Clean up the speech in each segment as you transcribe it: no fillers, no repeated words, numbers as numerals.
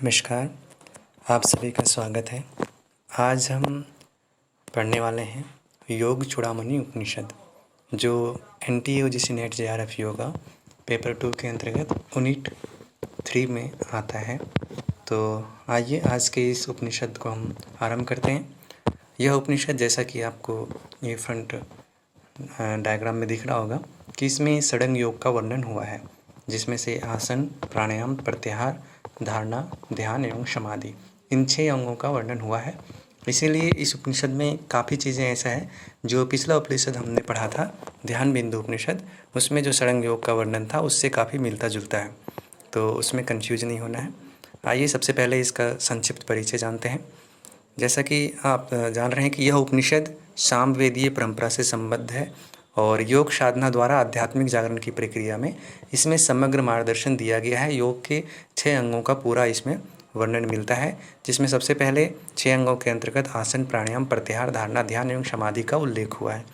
नमस्कार, आप सभी का स्वागत है। आज हम पढ़ने वाले हैं योग चूड़ामणि उपनिषद, जो NTA UGC NET JRF yoga paper 2 के अंतर्गत यूनिट 3 में आता है। तो आइए आज के इस उपनिषद को हम आरंभ करते हैं। यह उपनिषद, जैसा कि आपको ये फ्रंट डायग्राम में दिख रहा होगा, कि इसमें षडंग योग का वर्णन हुआ है, जिसमें से आसन, प्राणायाम, प्रत्याहार, धारणा, ध्यान एवं समाधि, इन 6 अंगों का वर्णन हुआ है। इसीलिए इस उपनिषद में काफ़ी चीज़ें ऐसा है जो पिछला उपनिषद हमने पढ़ा था, ध्यान बिंदु उपनिषद, उसमें जो षडंग योग का वर्णन था उससे काफ़ी मिलता जुलता है, तो उसमें कंफ्यूज नहीं होना है। आइए सबसे पहले इसका संक्षिप्त परिचय जानते हैं। जैसा कि आप जान रहे हैं कि यह उपनिषद सामवेदीय परंपरा से संबद्ध है और योग साधना द्वारा आध्यात्मिक जागरण की प्रक्रिया में इसमें समग्र मार्गदर्शन दिया गया है। योग के 6 अंगों का पूरा इसमें वर्णन मिलता है, जिसमें सबसे पहले 6 अंगों के अंतर्गत आसन, प्राणायाम, प्रत्याहार, धारणा, ध्यान एवं समाधि का उल्लेख हुआ है।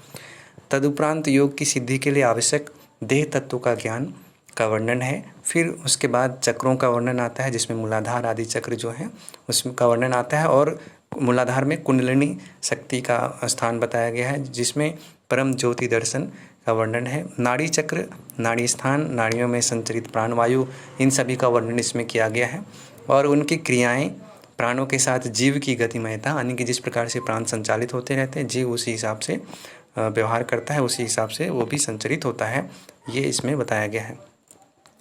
तदुपरांत योग की सिद्धि के लिए आवश्यक देह तत्वों का ज्ञान का वर्णन है। फिर उसके बाद चक्रों का वर्णन आता है, जिसमें मूलाधार आदि चक्र जो हैं उसका वर्णन आता है, और मूलाधार में कुंडलिनी शक्ति का स्थान बताया गया है, जिसमें परम ज्योति दर्शन का वर्णन है। नाड़ी चक्र, नाड़ी स्थान, नाड़ियों में संचरित प्राणवायु, इन सभी का वर्णन इसमें किया गया है, और उनकी क्रियाएं, प्राणों के साथ जीव की गतिमयता, यानी कि जिस प्रकार से प्राण संचालित होते रहते हैं, जीव उसी हिसाब से व्यवहार करता है, उसी हिसाब से वो भी संचरित होता है, ये इसमें बताया गया है।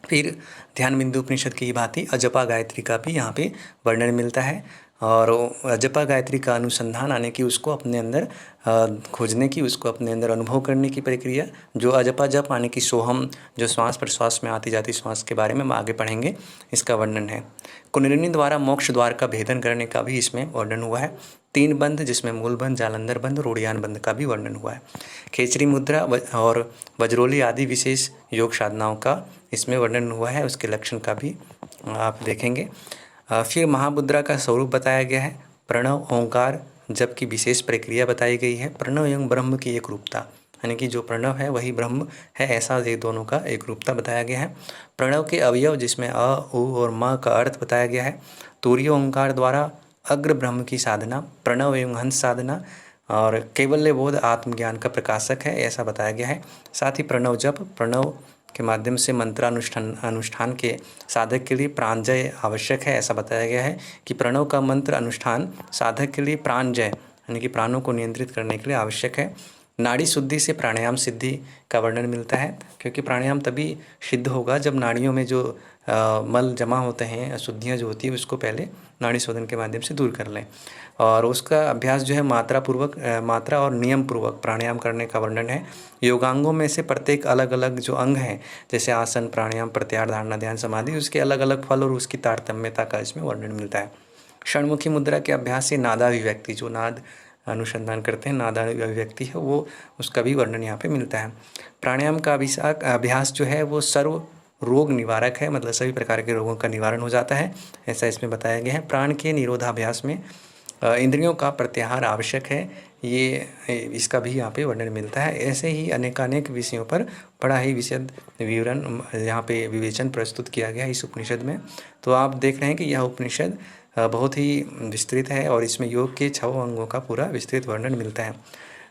फिर ध्यान बिंदु उपनिषद की भांति अजपा गायत्री का भी यहाँ पे वर्णन मिलता है, और अजपा गायत्री का अनुसंधान, आने की उसको अपने अंदर खोजने की, उसको अपने अंदर अनुभव करने की प्रक्रिया, जो अजपा जप यानी कि सोहम, जो श्वास प्रश्वास में आती जाती श्वास के बारे में हम आगे पढ़ेंगे, इसका वर्णन है। कुंडलिनी द्वारा मोक्ष द्वार का भेदन करने का भी इसमें वर्णन हुआ है। 3 बंध, जिसमें मूल बंध, जालंधर बंध, रोडियान बंध का भी वर्णन हुआ है। खेचरी मुद्रा और वज्रोली आदि विशेष योग साधनाओं का इसमें वर्णन हुआ है, उसके लक्षण का भी आप देखेंगे। फिर महामुद्रा का स्वरूप बताया गया है। प्रणव, ओंकार, जप की विशेष प्रक्रिया बताई गई है। प्रणव एवं ब्रह्म की एक रूपता, यानी कि जो प्रणव है वही ब्रह्म है, ऐसा ये दोनों का एक रूपता बताया गया है। प्रणव के अवयव, जिसमें अ, उ और म का अर्थ बताया गया है। तूर्य ओंकार द्वारा अग्र ब्रह्म की साधना, प्रणव एवं हंस साधना, और कैवल्य बोध आत्मज्ञान का प्रकाशक है, ऐसा बताया गया है। साथ ही प्रणव जप, प्रणव के माध्यम से अनुष्ठान के साधक के लिए प्राणजय आवश्यक है, ऐसा बताया गया है कि प्रणव का मंत्र अनुष्ठान साधक के लिए प्राणजय, यानी कि प्राणों को नियंत्रित करने के लिए आवश्यक है। नाड़ी शुद्धि से प्राणायाम सिद्धि का वर्णन मिलता है, क्योंकि प्राणायाम तभी सिद्ध होगा जब नाड़ियों में जो मल जमा होते हैं, अशुद्धियाँ जो होती है, उसको पहले नाड़ी शोधन के माध्यम से दूर कर लें, और उसका अभ्यास जो है मात्रा और नियम पूर्वक प्राणायाम करने का वर्णन है। योगांगों में से प्रत्येक अलग अलग जो अंग हैं, जैसे आसन, प्राणायाम, प्रत्याहार, धारणा, ध्यान, समाधि, उसके अलग अलग फल और उसकी तारतम्यता का इसमें वर्णन मिलता है। षणमुखी मुद्रा के अभ्यास से नादाभिव्यक्ति, जो नाद अनुसंधान करते हैं, नादाभिव्यक्ति है, वो उसका भी वर्णन यहाँ पे मिलता है। प्राणायाम का अभ्यास जो है वो सर्व रोग निवारक है, मतलब सभी प्रकार के रोगों का निवारण हो जाता है, ऐसा इसमें बताया गया है। प्राण के निरोधाभ्यास में इंद्रियों का प्रत्याहार आवश्यक है, ये इसका भी यहाँ पे वर्णन मिलता है। ऐसे ही अनेकानेक विषयों पर बड़ा ही विशद विवरण यहाँ पे विवेचन प्रस्तुत किया गया है इस उपनिषद में। तो आप देख रहे हैं कि यह उपनिषद बहुत ही विस्तृत है, और इसमें योग के 6 अंगों का पूरा विस्तृत वर्णन मिलता है।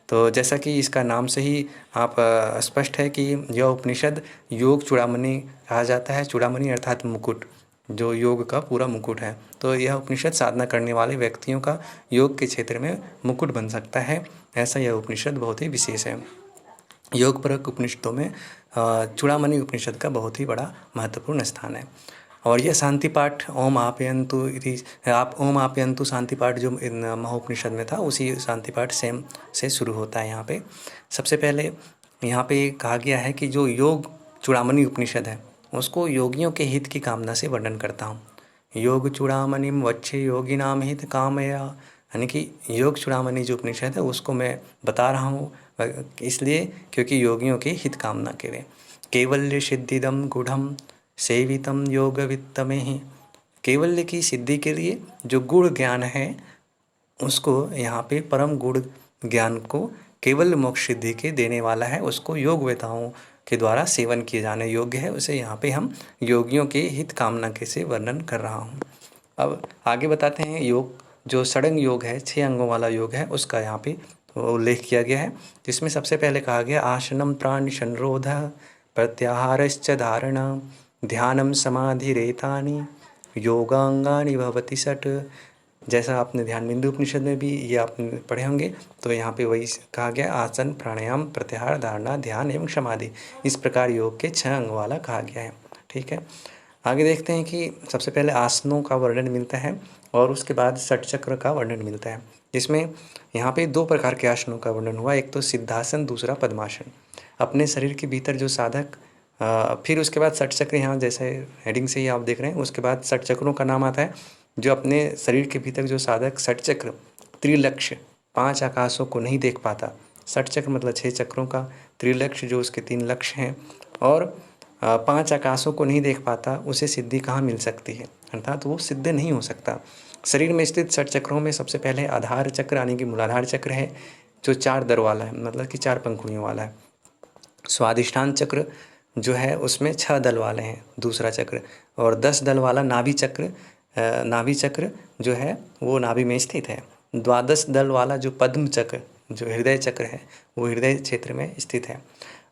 तो जैसा कि इसका नाम से ही आप स्पष्ट है कि यह उपनिषद योग चूड़ामणि कहा जाता है। चूड़ामणि अर्थात मुकुट, जो योग का पूरा मुकुट है। तो यह उपनिषद साधना करने वाले व्यक्तियों का योग के क्षेत्र में मुकुट बन सकता है, ऐसा यह उपनिषद बहुत ही विशेष है। योग परक उपनिषदों में चूड़ामणि उपनिषद का बहुत ही बड़ा महत्वपूर्ण स्थान है। और यह शांति पाठ ओम आप्यंतु इति, आप ओम आप्यंतु शांति पाठ जो महोपनिषद में था, उसी शांति पाठ सेम से शुरू होता है। यहाँ पे सबसे पहले यहाँ पे कहा गया है कि जो योग चूड़ामणि उपनिषद है, उसको योगियों के हित की कामना से वर्णन करता हूँ। योग चूड़ामणिम वक्षे योगिनाम हित कामया, यानी कि योग चूड़ामणि जो उपनिषद है उसको मैं बता रहा हूँ इसलिए क्योंकि योगियों के हित कामना के लिए। कैवल्य सिद्धिदम गूढ़म सेवितम योग वित्तमेहि, कैवल्य की सिद्धि के लिए जो गुण ज्ञान है, उसको यहाँ पे परम गुण ज्ञान को कैवल्य मोक्ष सिद्धि के देने वाला है, उसको योग वेताओं के द्वारा सेवन किए जाने योग्य है, उसे यहाँ पे हम योगियों के हित कामना के से वर्णन कर रहा हूँ। अब आगे बताते हैं योग, जो षडंग योग है, 6 अंगों वाला योग है, उसका यहाँ पे उल्लेख किया गया है। जिसमें सबसे पहले कहा गया आसनम प्राण संरोध प्रत्याहारश्च धारणा ध्यानम समाधिरेतानि योगांगानि भवति षट्। जैसा आपने ध्यान बिंदु उपनिषद में भी ये आपने पढ़े होंगे, तो यहाँ पे वही कहा गया आसन प्राणायाम प्रत्याहार धारणा ध्यान एवं समाधि, इस प्रकार योग के 6 अंग वाला कहा गया है। ठीक है, आगे देखते हैं कि सबसे पहले आसनों का वर्णन मिलता है और उसके बाद षट चक्र का वर्णन मिलता है। जिसमें यहाँ पे 2 प्रकार के आसनों का वर्णन हुआ, एक तो सिद्धासन, दूसरा पद्मासन। अपने शरीर के भीतर जो साधक फिर उसके बाद षट चक्र, यहाँ जैसे हेडिंग से ही आप देख रहे हैं, उसके बाद षट चक्रों का नाम आता है। जो अपने शरीर के भीतर जो साधक षट चक्र त्रिलक्ष्य 5 आकाशों को नहीं देख पाता, षट चक्र मतलब 6 चक्रों का, त्रिलक्ष्य जो उसके 3 लक्ष्य हैं, और 5 आकाशों को नहीं देख पाता, उसे सिद्धि कहाँ मिल सकती है, अर्थात वो सिद्ध नहीं हो सकता। शरीर में स्थित षट चक्रों में सबसे पहले आधार चक्र यानी कि मूलाधार चक्र है, जो 4 दर वाला है, मतलब कि 4 पंखुड़ियों वाला है। स्वादिष्ठान चक्र जो है उसमें 6 दल वाले हैं, दूसरा चक्र, और 10 दल वाला नाभि चक्र, नाभि चक्र जो है वो नाभि में स्थित है। 12 दल वाला जो पद्म चक्र जो हृदय चक्र है, वो हृदय क्षेत्र में स्थित है।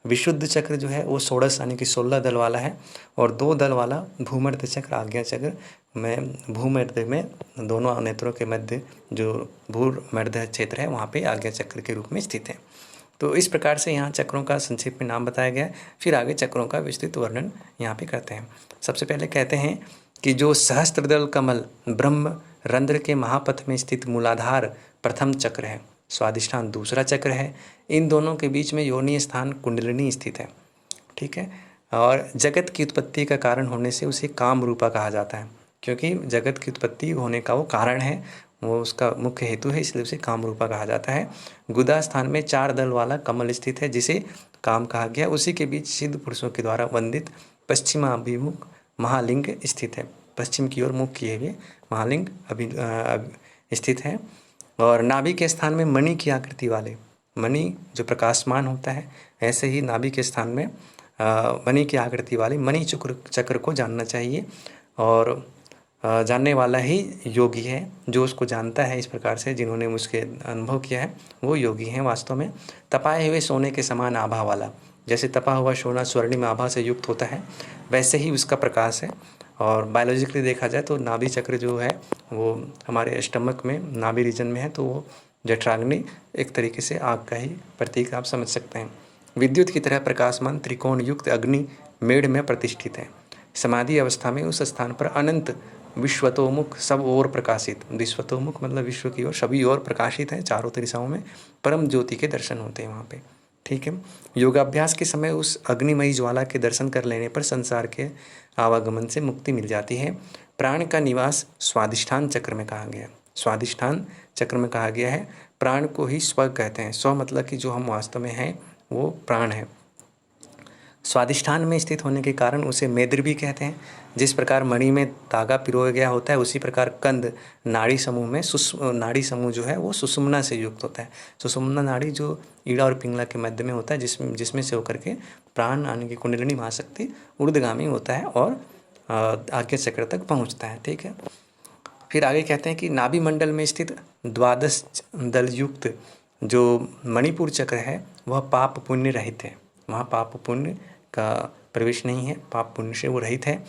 विशुद्ध चक्र जो है वो 16 यानी कि 16 दल वाला है, और 2 दल वाला भूमध्य चक्र आज्ञा चक्र में भूमध्य में दोनों नेत्रों के मध्य जो भूमध्य क्षेत्र है वहाँ पे आज्ञा चक्र के रूप में स्थित है। तो इस प्रकार से यहाँ चक्रों का संक्षेप में नाम बताया गया है। फिर आगे चक्रों का विस्तृत वर्णन यहाँ पे करते हैं। सबसे पहले कहते हैं कि जो सहस्त्रदल कमल ब्रह्म रंध्र के महापथ में स्थित मूलाधार प्रथम चक्र है, स्वादिष्ठान दूसरा चक्र है, इन दोनों के बीच में योनि स्थान कुंडलिनी स्थित है। ठीक है, और जगत की उत्पत्ति का कारण होने से उसे काम रूपा कहा जाता है, क्योंकि जगत की उत्पत्ति होने का वो कारण है, वो उसका मुख्य हेतु है, इसलिए उसे काम रूपा कहा जाता है। गुदा स्थान में 4 दल वाला कमल स्थित है, जिसे काम कहा गया। उसी के बीच सिद्ध पुरुषों के द्वारा वंदित पश्चिमाभिमुख महालिंग स्थित है, पश्चिम की ओर मुख किए हुए महालिंग स्थित है। और नाभि के स्थान में मणि की आकृति वाले, मणि जो प्रकाशमान होता है, ऐसे ही नाभि के स्थान में मणि की आकृति वाले मणि चक्र को जानना चाहिए। और जानने वाला ही योगी है, जो उसको जानता है इस प्रकार से, जिन्होंने मुझके अनुभव किया है वो योगी हैं वास्तव में। तपाए हुए सोने के समान आभा वाला, जैसे तपा हुआ सोना स्वर्णिम आभा से युक्त होता है, वैसे ही उसका प्रकाश है। और बायोलॉजिकली देखा जाए तो नाभि चक्र जो है वो हमारे स्टमक में नाभि रीजन में है, तो वो जठराग्नि एक तरीके से आग का ही प्रतीक आप समझ सकते हैं। विद्युत की तरह प्रकाशमान त्रिकोण युक्त अग्नि मेढ़ में प्रतिष्ठित है। समाधि अवस्था में उस स्थान पर अनंत विश्वतोमुख सब ओर प्रकाशित, विश्वतोमुख मतलब विश्व की ओर सभी ओर प्रकाशित है, चारों दिशाओं में परम ज्योति के दर्शन होते हैं वहाँ पे। ठीक है, योगाभ्यास के समय उस अग्निमयी ज्वाला के दर्शन कर लेने पर संसार के आवागमन से मुक्ति मिल जाती है। प्राण का निवास स्वादिष्ठान चक्र में कहा गया है, स्वादिष्ठान चक्र में कहा गया है। प्राण को ही स्व कहते हैं, स्व मतलब कि जो हम वास्तव में हैं वो प्राण है। स्वादिष्ठान में स्थित होने के कारण उसे मेद्र भी कहते हैं। जिस प्रकार मणि में धागा पिरोया गया होता है, उसी प्रकार कंद नाड़ी समूह में नाड़ी समूह जो है वो सुषुम्ना से युक्त होता है। सुषुम्ना नाड़ी जो ईड़ा और पिंगला के मध्य में होता है, जिसमें से होकर के प्राण यानी कि कुंडलिनी महाशक्ति ऊर्ध्वगामी होता है और आज्ञा चक्र तक पहुँचता है। ठीक है, फिर आगे कहते हैं कि नाभि मंडल में स्थित 12 दल युक्त जो मणिपुर चक्र है वह पाप पुण्य रहित है, वहाँ पाप पुण्य का प्रवेश नहीं है, पाप पुण्य से वो रहित है,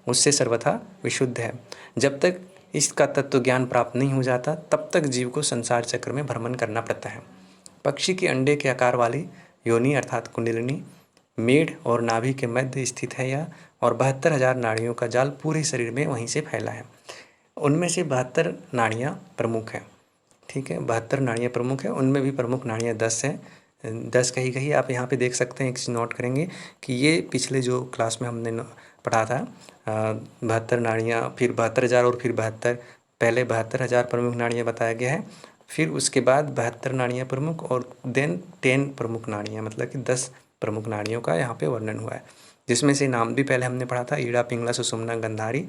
उससे सर्वथा विशुद्ध है। जब तक इसका तत्व ज्ञान प्राप्त नहीं हो जाता तब तक जीव को संसार चक्र में भ्रमण करना पड़ता है। पक्षी के अंडे के आकार वाली योनि अर्थात कुंडलिनी मेढ़ और नाभि के मध्य स्थित है यह, और 72,000 नाड़ियों का जाल पूरे शरीर में वहीं से फैला है। उनमें से 72 नाड़ियाँ प्रमुख हैं। ठीक है, 72 नाड़ियाँ प्रमुख हैं, उनमें भी प्रमुख नाड़ियाँ 10 हैं। 10 कही आप यहाँ पे देख सकते हैं, एक चीज़ नोट करेंगे कि ये पिछले जो क्लास में हमने पढ़ा था 72 नाड़ियाँ, फिर 72,000 और फिर 72, पहले 72,000 प्रमुख नाड़ियाँ बताया गया है, फिर उसके बाद 72 नाड़ियाँ प्रमुख और देन 10 प्रमुख नाड़ियाँ, मतलब कि 10 प्रमुख नाड़ियों का यहाँ पे वर्णन हुआ है। जिसमें से नाम भी पहले हमने पढ़ा था, ईड़ा पिंगला सुषुम्ना गंधारी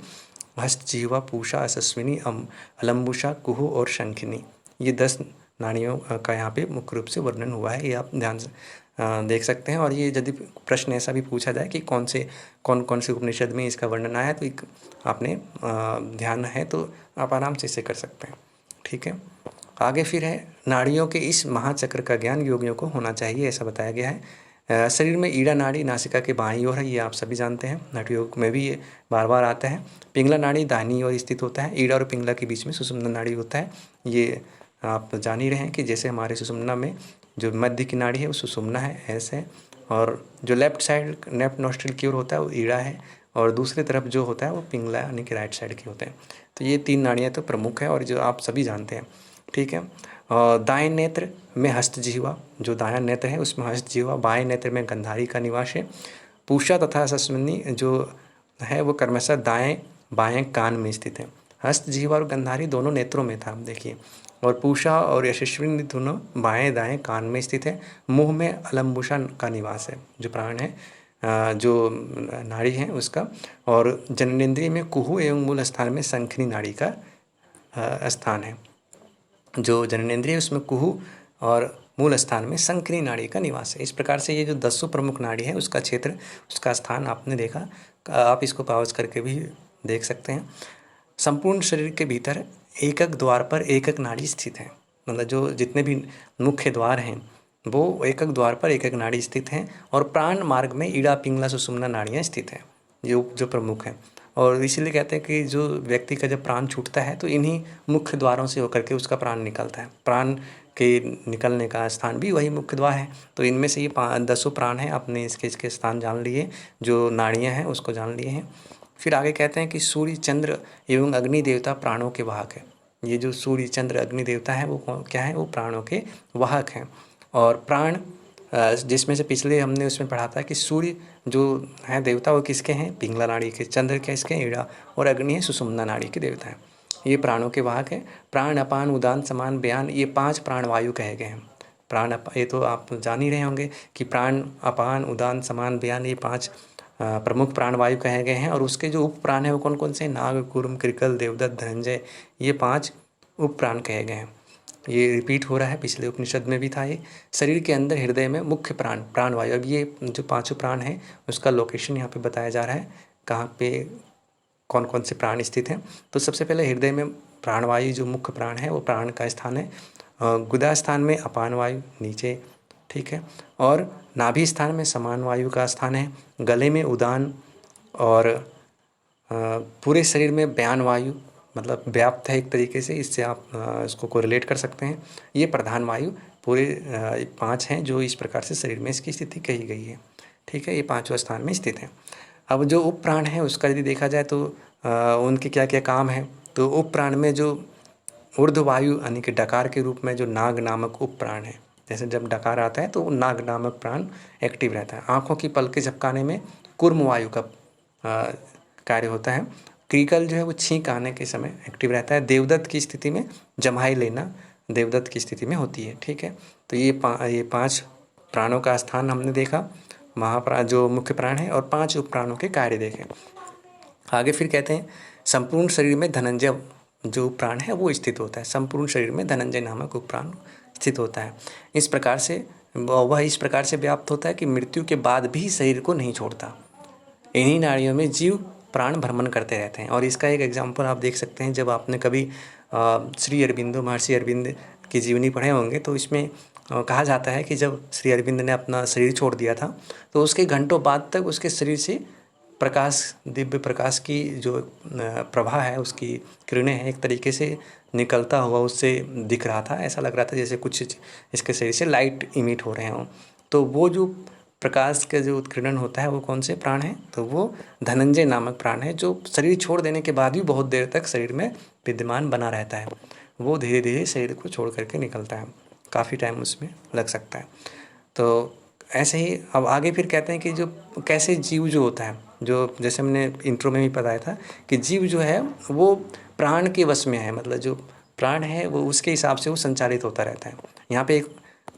हस्त जीवा पूषा असस्विनी अलम्बुषा कुहू और शंखिनी, ये 10 नाड़ियों का यहाँ पे मुख्य रूप से वर्णन हुआ है, ये आप ध्यान से देख सकते हैं। और ये यदि प्रश्न ऐसा भी पूछा जाए कि कौन कौन से उपनिषद में इसका वर्णन आया है, तो एक आपने ध्यान है तो आप आराम से इसे कर सकते हैं। ठीक है, आगे फिर है नाड़ियों के इस महाचक्र का ज्ञान योगियों को होना चाहिए, ऐसा बताया गया है। शरीर में ईड़ा नाड़ी नासिका के बाईं ओर है, ये आप सभी जानते हैं, हठ योग में भी ये बार बार आता है। पिंगला नाड़ी दाहिनी ओर स्थित होता है। ईड़ा और पिंगला के बीच में सुषुम्ना नाड़ी होता है। ये आप जान ही रहे हैं कि जैसे हमारे सुषुम्ना में जो मध्य की नाड़ी है वो सुषुम्ना है, ऐसे, और जो लेफ्ट साइड लेफ्ट नॉस्ट्रिल की ओर होता है वो ईड़ा है, और दूसरी तरफ जो होता है वो पिंगला यानी कि राइट साइड के होते हैं। तो ये 3 नाड़ियाँ तो प्रमुख है और जो आप सभी जानते हैं। ठीक है, और दाएं नेत्र में हस्तजिह्वा, जो दायां नेत्र है उसमें हस्तजिह्वा, बाएं नेत्र में गंधारी का निवास है। पूषा तथा सस्मनी जो है वो क्रमशः दाएं बाएं कान में स्थित है। हस्तजिह्वा और गंधारी दोनों नेत्रों में था, देखिए। और पूषा और यशस्विनी दोनों बाएं दाएं कान में स्थित है। मुंह में अलम्बुषा का निवास है, जो प्राण है, जो नाड़ी है उसका। और जननेंद्रिय में कुहू एवं मूल स्थान में शंखनी नाड़ी का स्थान है। जो जननेंद्रिय उसमें कुहू और मूल स्थान में शंखनी नाड़ी का निवास है। इस प्रकार से ये जो 10 प्रमुख नाड़ी है उसका क्षेत्र, उसका स्थान आपने देखा। आप इसको पॉज करके भी देख सकते हैं। संपूर्ण शरीर के भीतर एकक द्वार पर एकक नाड़ी स्थित है, मतलब जो जितने भी मुख्य द्वार हैं वो एकक द्वार पर एकक नाड़ी स्थित हैं। और प्राण मार्ग में ईड़ा पिंगला सुषुम्ना नाड़ियाँ स्थित हैं, जो प्रमुख हैं। और इसीलिए कहते हैं कि जो व्यक्ति का जब प्राण छूटता है तो इन्हीं मुख्य द्वारों से होकर के उसका प्राण निकलता है। प्राण के निकलने का स्थान भी वही मुख्य द्वार है। तो इनमें से ये 10 प्राण हैं, आपने इसके स्थान जान लिए, जो नाड़ियाँ हैं उसको जान लिए हैं। फिर आगे कहते हैं कि सूर्य चंद्र एवं अग्नि देवता प्राणों के वाहक है। ये जो सूर्य चंद्र अग्नि देवता है वो क्या है, वो प्राणों के वाहक हैं। और प्राण जिसमें से पिछले हमने उसमें पढ़ा था कि सूर्य जो है देवता वो किसके हैं, पिंगला नाड़ी के। चंद्र क्या इसके ईड़ा, और अग्नि है सुषुम्ना नाड़ी के देवता हैं। ये प्राणों के वाहक हैं। प्राण अपान उदान समान बयान, ये 5 प्राणवायु कहे गए हैं। ये तो आप जान ही रहे होंगे कि प्राण अपान उदान समान बयान, ये 5 प्रमुख प्राणवायु कहे गए हैं। और उसके जो उप प्राण है वो कौन कौन से, नाग कूर्म कृकल देवदत्त धनंजय, ये 5 उप प्राण कहे गए हैं। ये रिपीट हो रहा है, पिछले उपनिषद में भी था ये। शरीर के अंदर हृदय में मुख्य प्राणवायु, अब ये जो 5 प्राण हैं उसका लोकेशन यहाँ पे बताया जा रहा है, कहाँ पे कौन कौन से प्राण स्थित हैं। तो सबसे पहले हृदय में प्राणवायु जो मुख्य प्राण है वो प्राण का स्थान है। गुदा स्थान में अपान वायु नीचे, ठीक है। और नाभि स्थान में समान वायु का स्थान है। गले में उदान, और पूरे शरीर में बयान वायु, मतलब व्याप्त है एक तरीके से, इससे आप इसको कोरिलेट कर सकते हैं। ये प्रधान वायु पूरे 5 हैं जो इस प्रकार से शरीर में इसकी स्थिति कही गई है। ठीक है, ये 5वें स्थान में स्थित है। अब जो उप प्राण है उसका यदि देखा जाए तो उनके क्या क्या काम है। तो उप प्राण में जो ऊर्ध्व वायु यानी कि डकार के रूप में जो नाग नामक उप प्राण है, जैसे जब डकार आता है तो नाग नामक प्राण एक्टिव रहता है। आँखों की पलकें झपकाने में कूर्म वायु का कार्य होता है। क्रिकल जो है वो छींक आने के समय एक्टिव रहता है। देवदत्त की स्थिति में जम्हाई लेना देवदत्त की स्थिति में होती है। ठीक है, तो ये 5 प्राणों का स्थान हमने देखा, महाप्राण जो मुख्य प्राण है, और 5 उप प्राणों के कार्य देखे। आगे फिर कहते हैं संपूर्ण शरीर में धनंजय जो प्राण है वो स्थित होता है। संपूर्ण शरीर में धनंजय नामक उप प्राण स्थित होता है। इस प्रकार से व्याप्त होता है कि मृत्यु के बाद भी शरीर को नहीं छोड़ता। इन्हीं नाड़ियों में जीव प्राण भ्रमण करते रहते हैं। और इसका एक एग्जाम्पल आप देख सकते हैं, जब आपने कभी श्री अरबिंदो महर्षि अरविंद की जीवनी पढ़े होंगे तो इसमें कहा जाता है कि जब श्री अरविंद ने अपना शरीर छोड़ दिया था तो उसके घंटों बाद तक उसके शरीर से प्रकाश, दिव्य प्रकाश की जो प्रभा है, उसकी किरणें हैं, एक तरीके से निकलता हुआ उससे दिख रहा था। ऐसा लग रहा था जैसे कुछ इसके शरीर से लाइट इमिट हो रहे हों। तो वो जो प्रकाश का जो उत्कीर्णन होता है वो कौन से प्राण है, तो वो धनंजय नामक प्राण है, जो शरीर छोड़ देने के बाद भी बहुत देर तक शरीर में विद्यमान बना रहता है। वो धीरे धीरे शरीर को छोड़ करके निकलता है, काफ़ी टाइम उसमें लग सकता है। तो ऐसे ही अब आगे फिर कहते हैं कि जो कैसे जीव जो होता है, जो जैसे हमने इंट्रो में भी बताया था कि जीव जो है वो प्राण के वश में है, मतलब जो प्राण है वो उसके हिसाब से वो संचालित होता रहता है। यहाँ पे एक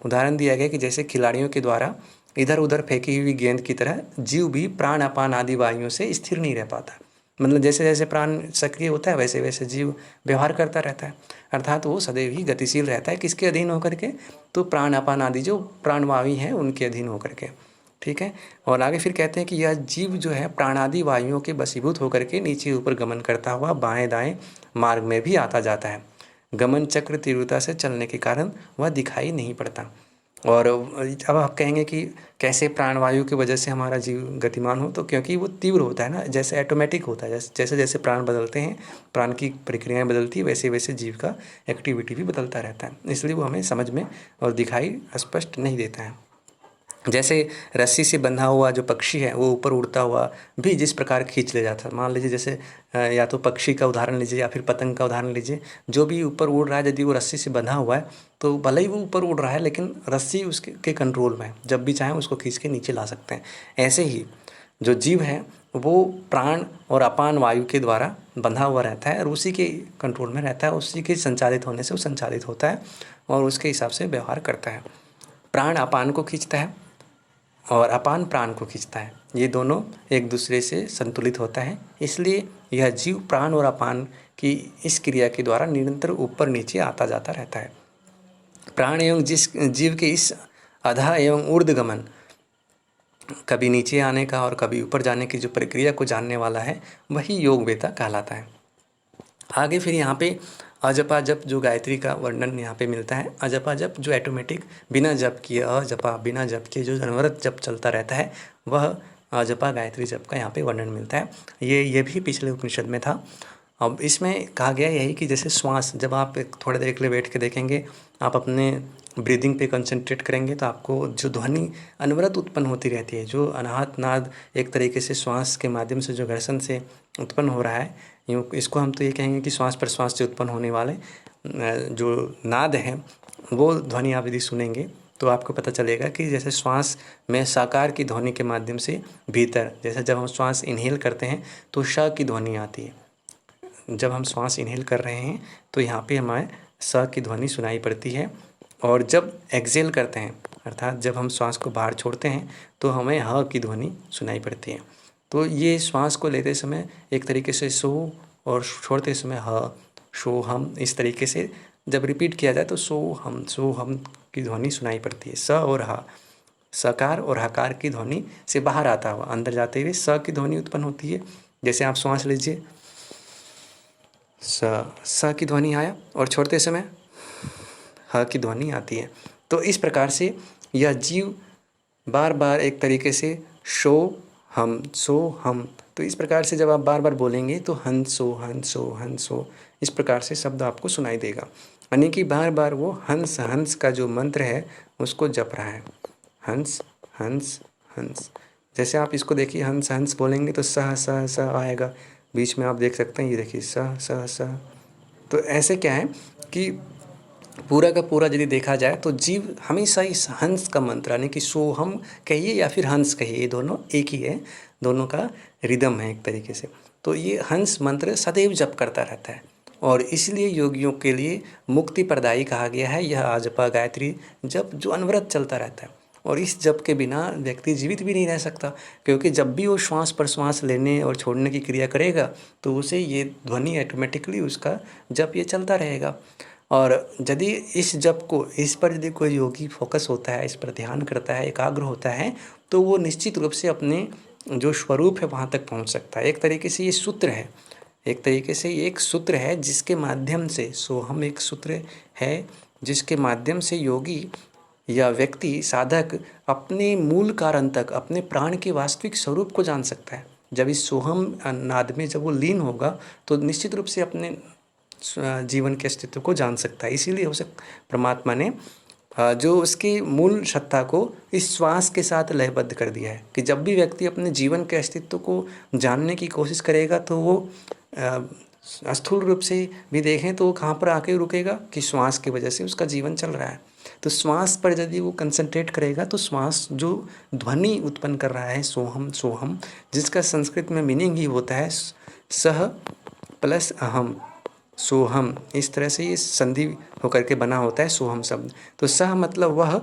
उदाहरण दिया गया कि जैसे खिलाड़ियों के द्वारा इधर उधर फेंकी हुई गेंद की तरह जीव भी प्राण अपान आदि वायुओं से स्थिर नहीं रह पाता, मतलब जैसे जैसे प्राण सक्रिय होता है वैसे वैसे जीव व्यवहार करता रहता है, अर्थात वो सदैव ही गतिशील रहता है। किसके अधीन होकर के? तो प्राण अपान आदि जो प्राणवायु हैं उनके अधीन होकर के। ठीक है। और आगे फिर कहते हैं कि यह जीव जो है प्राणादि वायुओं के वशीभूत होकर के नीचे ऊपर गमन करता हुआ बाएं दाएं मार्ग में भी आता जाता है। गमन चक्र तीव्रता से चलने के कारण वह दिखाई नहीं पड़ता। और अब आप कहेंगे कि कैसे प्राणवायु की वजह से हमारा जीव गतिमान हो? तो क्योंकि वो तीव्र होता है ना, जैसे ऑटोमेटिक होता है, जैसे जैसे प्राण बदलते हैं, प्राण की प्रक्रियाएं बदलती है, वैसे वैसे जीव का एक्टिविटी भी बदलता रहता है, इसलिए वो हमें समझ में और दिखाई स्पष्ट नहीं देता है। जैसे रस्सी से बंधा हुआ जो पक्षी है वो ऊपर उड़ता हुआ भी जिस प्रकार खींच ले जाता है, मान लीजिए जैसे या तो पक्षी का उदाहरण लीजिए या फिर पतंग का उदाहरण लीजिए, जो भी ऊपर उड़ रहा है यदि वो रस्सी से बंधा हुआ है तो भले ही वो ऊपर उड़ रहा है लेकिन रस्सी उसके के कंट्रोल में है, जब भी चाहें उसको खींच के नीचे ला सकते हैं। ऐसे ही जो जीव है वो प्राण और अपान वायु के द्वारा बंधा हुआ रहता है और उसी के कंट्रोल में रहता है, उसी के संचालित होने से वो संचालित होता है और उसके हिसाब से व्यवहार करता है। प्राण अपान को खींचता है और अपान प्राण को खींचता है, ये दोनों एक दूसरे से संतुलित होता है, इसलिए यह जीव प्राण और अपान की इस क्रिया के द्वारा निरंतर ऊपर नीचे आता जाता रहता है। प्राण एवं जिस जीव के इस अधः एवं ऊर्ध्वगमन, कभी नीचे आने का और कभी ऊपर जाने की जो प्रक्रिया को जानने वाला है वही योग वेता कहलाता है। आगे फिर यहाँ पे अजपा जप जो गायत्री का वर्णन यहाँ पे मिलता है। अजपा जप जो ऑटोमेटिक बिना जप किए, अजपा बिना जप किए जो अनवरत जप चलता रहता है, वह अजपा गायत्री जप का यहाँ पे वर्णन मिलता है। ये भी पिछले उपनिषद में था। अब इसमें कहा गया यही कि जैसे श्वास, जब आप थोड़ी देर के लिए बैठ के देखेंगे, आप अपने ब्रीदिंग पे कंसंट्रेट करेंगे तो आपको जो ध्वनि अनवरत उत्पन्न होती रहती है, जो अनाहत नाद एक तरीके से श्वास के माध्यम से जो घर्षण से उत्पन्न हो रहा है, यूँ इसको हम तो ये कहेंगे कि श्वास प्रश्वास से उत्पन्न होने वाले जो नाद हैं वो ध्वनि आप यदि सुनेंगे तो आपको पता चलेगा कि जैसे श्वास में साकार की ध्वनि के माध्यम से भीतर, जैसे जब हम श्वास इनहेल करते हैं तो श की ध्वनि आती है, जब हम श्वास इनहेल कर रहे हैं तो यहाँ पे हमें स की ध्वनि सुनाई पड़ती है, और जब एक्सेल करते हैं अर्थात जब हम श्वास को बाहर छोड़ते हैं तो हमें ह की ध्वनि सुनाई पड़ती है। तो ये श्वास को लेते समय एक तरीके से सो और छोड़ते समय ह, शो हम, इस तरीके से जब रिपीट किया जाए तो सो हम की ध्वनि सुनाई पड़ती है। स और ह, सकार और हकार की ध्वनि से बाहर आता हुआ अंदर जाते हुए स की ध्वनि उत्पन्न होती है। जैसे आप श्वास लीजिए, स की ध्वनि आया और छोड़ते समय ह की ध्वनि आती है। तो इस प्रकार से यह जीव बार बार एक तरीके से शो हम, तो इस प्रकार से जब आप बार बार बोलेंगे तो हंसो इस प्रकार से शब्द आपको सुनाई देगा, यानी कि बार बार वो हंस का जो मंत्र है उसको जप रहा है। हंस हंस हंस, जैसे आप इसको देखिए हंस हंस बोलेंगे तो स आएगा, बीच में आप देख सकते हैं, ये देखिए स। तो ऐसे क्या है कि पूरा का पूरा यदि देखा जाए तो जीव हमेशा इस हंस का मंत्र, यानी कि सोहम कहिए या फिर हंस कहिए, ये दोनों एक ही है, दोनों का रिदम है एक तरीके से। तो ये हंस मंत्र सदैव जप करता रहता है और इसलिए योगियों के लिए मुक्ति प्रदायी कहा गया है यह आजपा गायत्री जप, जो अनवरत चलता रहता है। और इस जप के बिना व्यक्ति जीवित भी नहीं रह सकता, क्योंकि जब भी वो श्वास प्रश्वास लेने और छोड़ने की क्रिया करेगा तो उसे ये ध्वनि ऑटोमेटिकली उसका जप ये चलता रहेगा। और यदि इस जप को, इस पर यदि कोई योगी फोकस होता है, इस पर ध्यान करता है, एकाग्र होता है, तो वो निश्चित रूप से अपने जो स्वरूप है वहाँ तक पहुँच सकता है। एक तरीके से ये सूत्र है, एक तरीके से ये एक सूत्र है जिसके माध्यम से, सोहम एक सूत्र है जिसके माध्यम से योगी या व्यक्ति साधक अपने मूल कारण तक, अपने प्राण के वास्तविक स्वरूप को जान सकता है। जब इस सोहम नाद में जब वो लीन होगा तो निश्चित रूप से अपने जीवन के अस्तित्व को जान सकता है। इसीलिए हो सकता परमात्मा ने जो उसकी मूल सत्ता को इस श्वास के साथ लयबद्ध कर दिया है कि जब भी व्यक्ति अपने जीवन के अस्तित्व को जानने की कोशिश करेगा तो वो स्थूल रूप से भी देखें तो वो कहाँ पर आके रुकेगा कि श्वास की वजह से उसका जीवन चल रहा है। तो श्वास पर यदि वो कंसंट्रेट करेगा तो श्वास जो ध्वनि उत्पन्न कर रहा है सोहम, जिसका संस्कृत में मीनिंग ही होता है सह प्लस अहम, सोहम, इस तरह से ये संधि होकर के बना होता है सोहम शब्द। तो सह मतलब वह,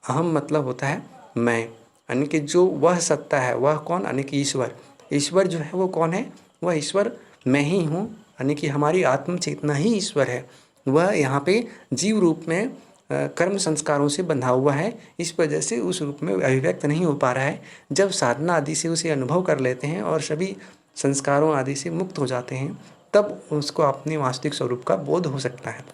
अहम मतलब होता है मैं, यानी कि जो वह सत्ता है, वह कौन, यानी कि ईश्वर, ईश्वर जो है वो कौन है? वह ईश्वर मैं ही हूँ, यानी कि हमारी आत्म चेतना ही ईश्वर है। वह यहाँ पे जीव रूप में कर्म संस्कारों से बंधा हुआ है, इस वजह से उस रूप में अभिव्यक्त नहीं हो पा रहा है। जब साधना आदि से उसे अनुभव कर लेते हैं और सभी संस्कारों आदि से मुक्त हो जाते हैं, तब उसको अपने वास्तविक स्वरूप का बोध हो सकता है।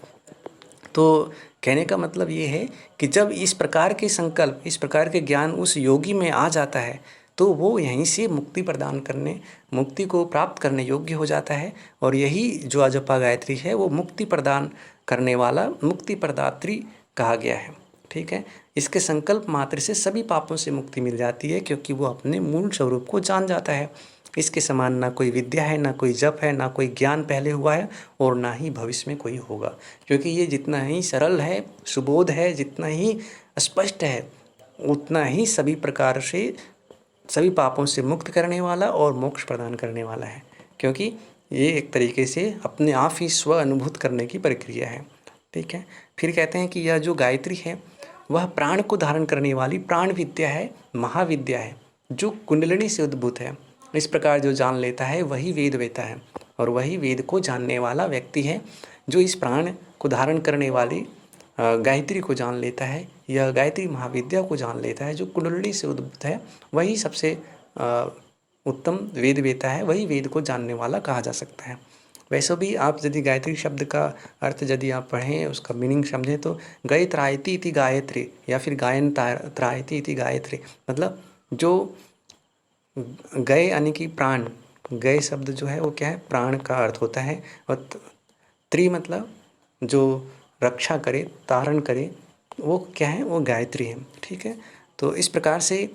तो कहने का मतलब ये है कि जब इस प्रकार के संकल्प, इस प्रकार के ज्ञान उस योगी में आ जाता है, तो वो यहीं से मुक्ति प्रदान करने, मुक्ति को प्राप्त करने योग्य हो जाता है। और यही जो अजपा गायत्री है वो मुक्ति प्रदान करने वाला मुक्ति प्रदात्री कहा गया है। ठीक है, इसके संकल्प मात्र से सभी पापों से मुक्ति मिल जाती है, क्योंकि वो अपने मूल स्वरूप को जान जाता है। इसके समान ना कोई विद्या है, ना कोई जप है, ना कोई ज्ञान पहले हुआ है और ना ही भविष्य में कोई होगा। क्योंकि ये जितना ही सरल है, सुबोध है, जितना ही स्पष्ट है, उतना ही सभी प्रकार से सभी पापों से मुक्त करने वाला और मोक्ष प्रदान करने वाला है। क्योंकि ये एक तरीके से अपने आप ही स्व अनुभूत करने की प्रक्रिया है। ठीक है, फिर कहते हैं कि यह जो गायत्री है वह प्राण को धारण करने वाली प्राण विद्या है, महाविद्या है, जो कुंडलिनी से उद्भूत है। इस प्रकार जो जान लेता है वही वेद वेता है, और वही वेद को जानने वाला व्यक्ति है जो इस प्राण को धारण करने वाली गायत्री को जान लेता है। यह गायत्री महाविद्या को जान लेता है जो कुंडलिनी से उद्भूत है, वही सबसे उत्तम वेद वेता है, वही वेद को जानने वाला कहा जा सकता है। वैसे भी आप यदि गायत्री शब्द का अर्थ यदि आप पढ़ें, उसका मीनिंग समझें, तो गय त्रायती इति गायत्री या फिर गायन त्रायती इति गायत्री, मतलब जो गय यानी कि प्राण, गय शब्द जो है वो क्या है? प्राण का अर्थ होता है। और त्रि मतलब जो रक्षा करे, तारण करे, वो क्या है? वो गायत्री है। ठीक है, तो इस प्रकार से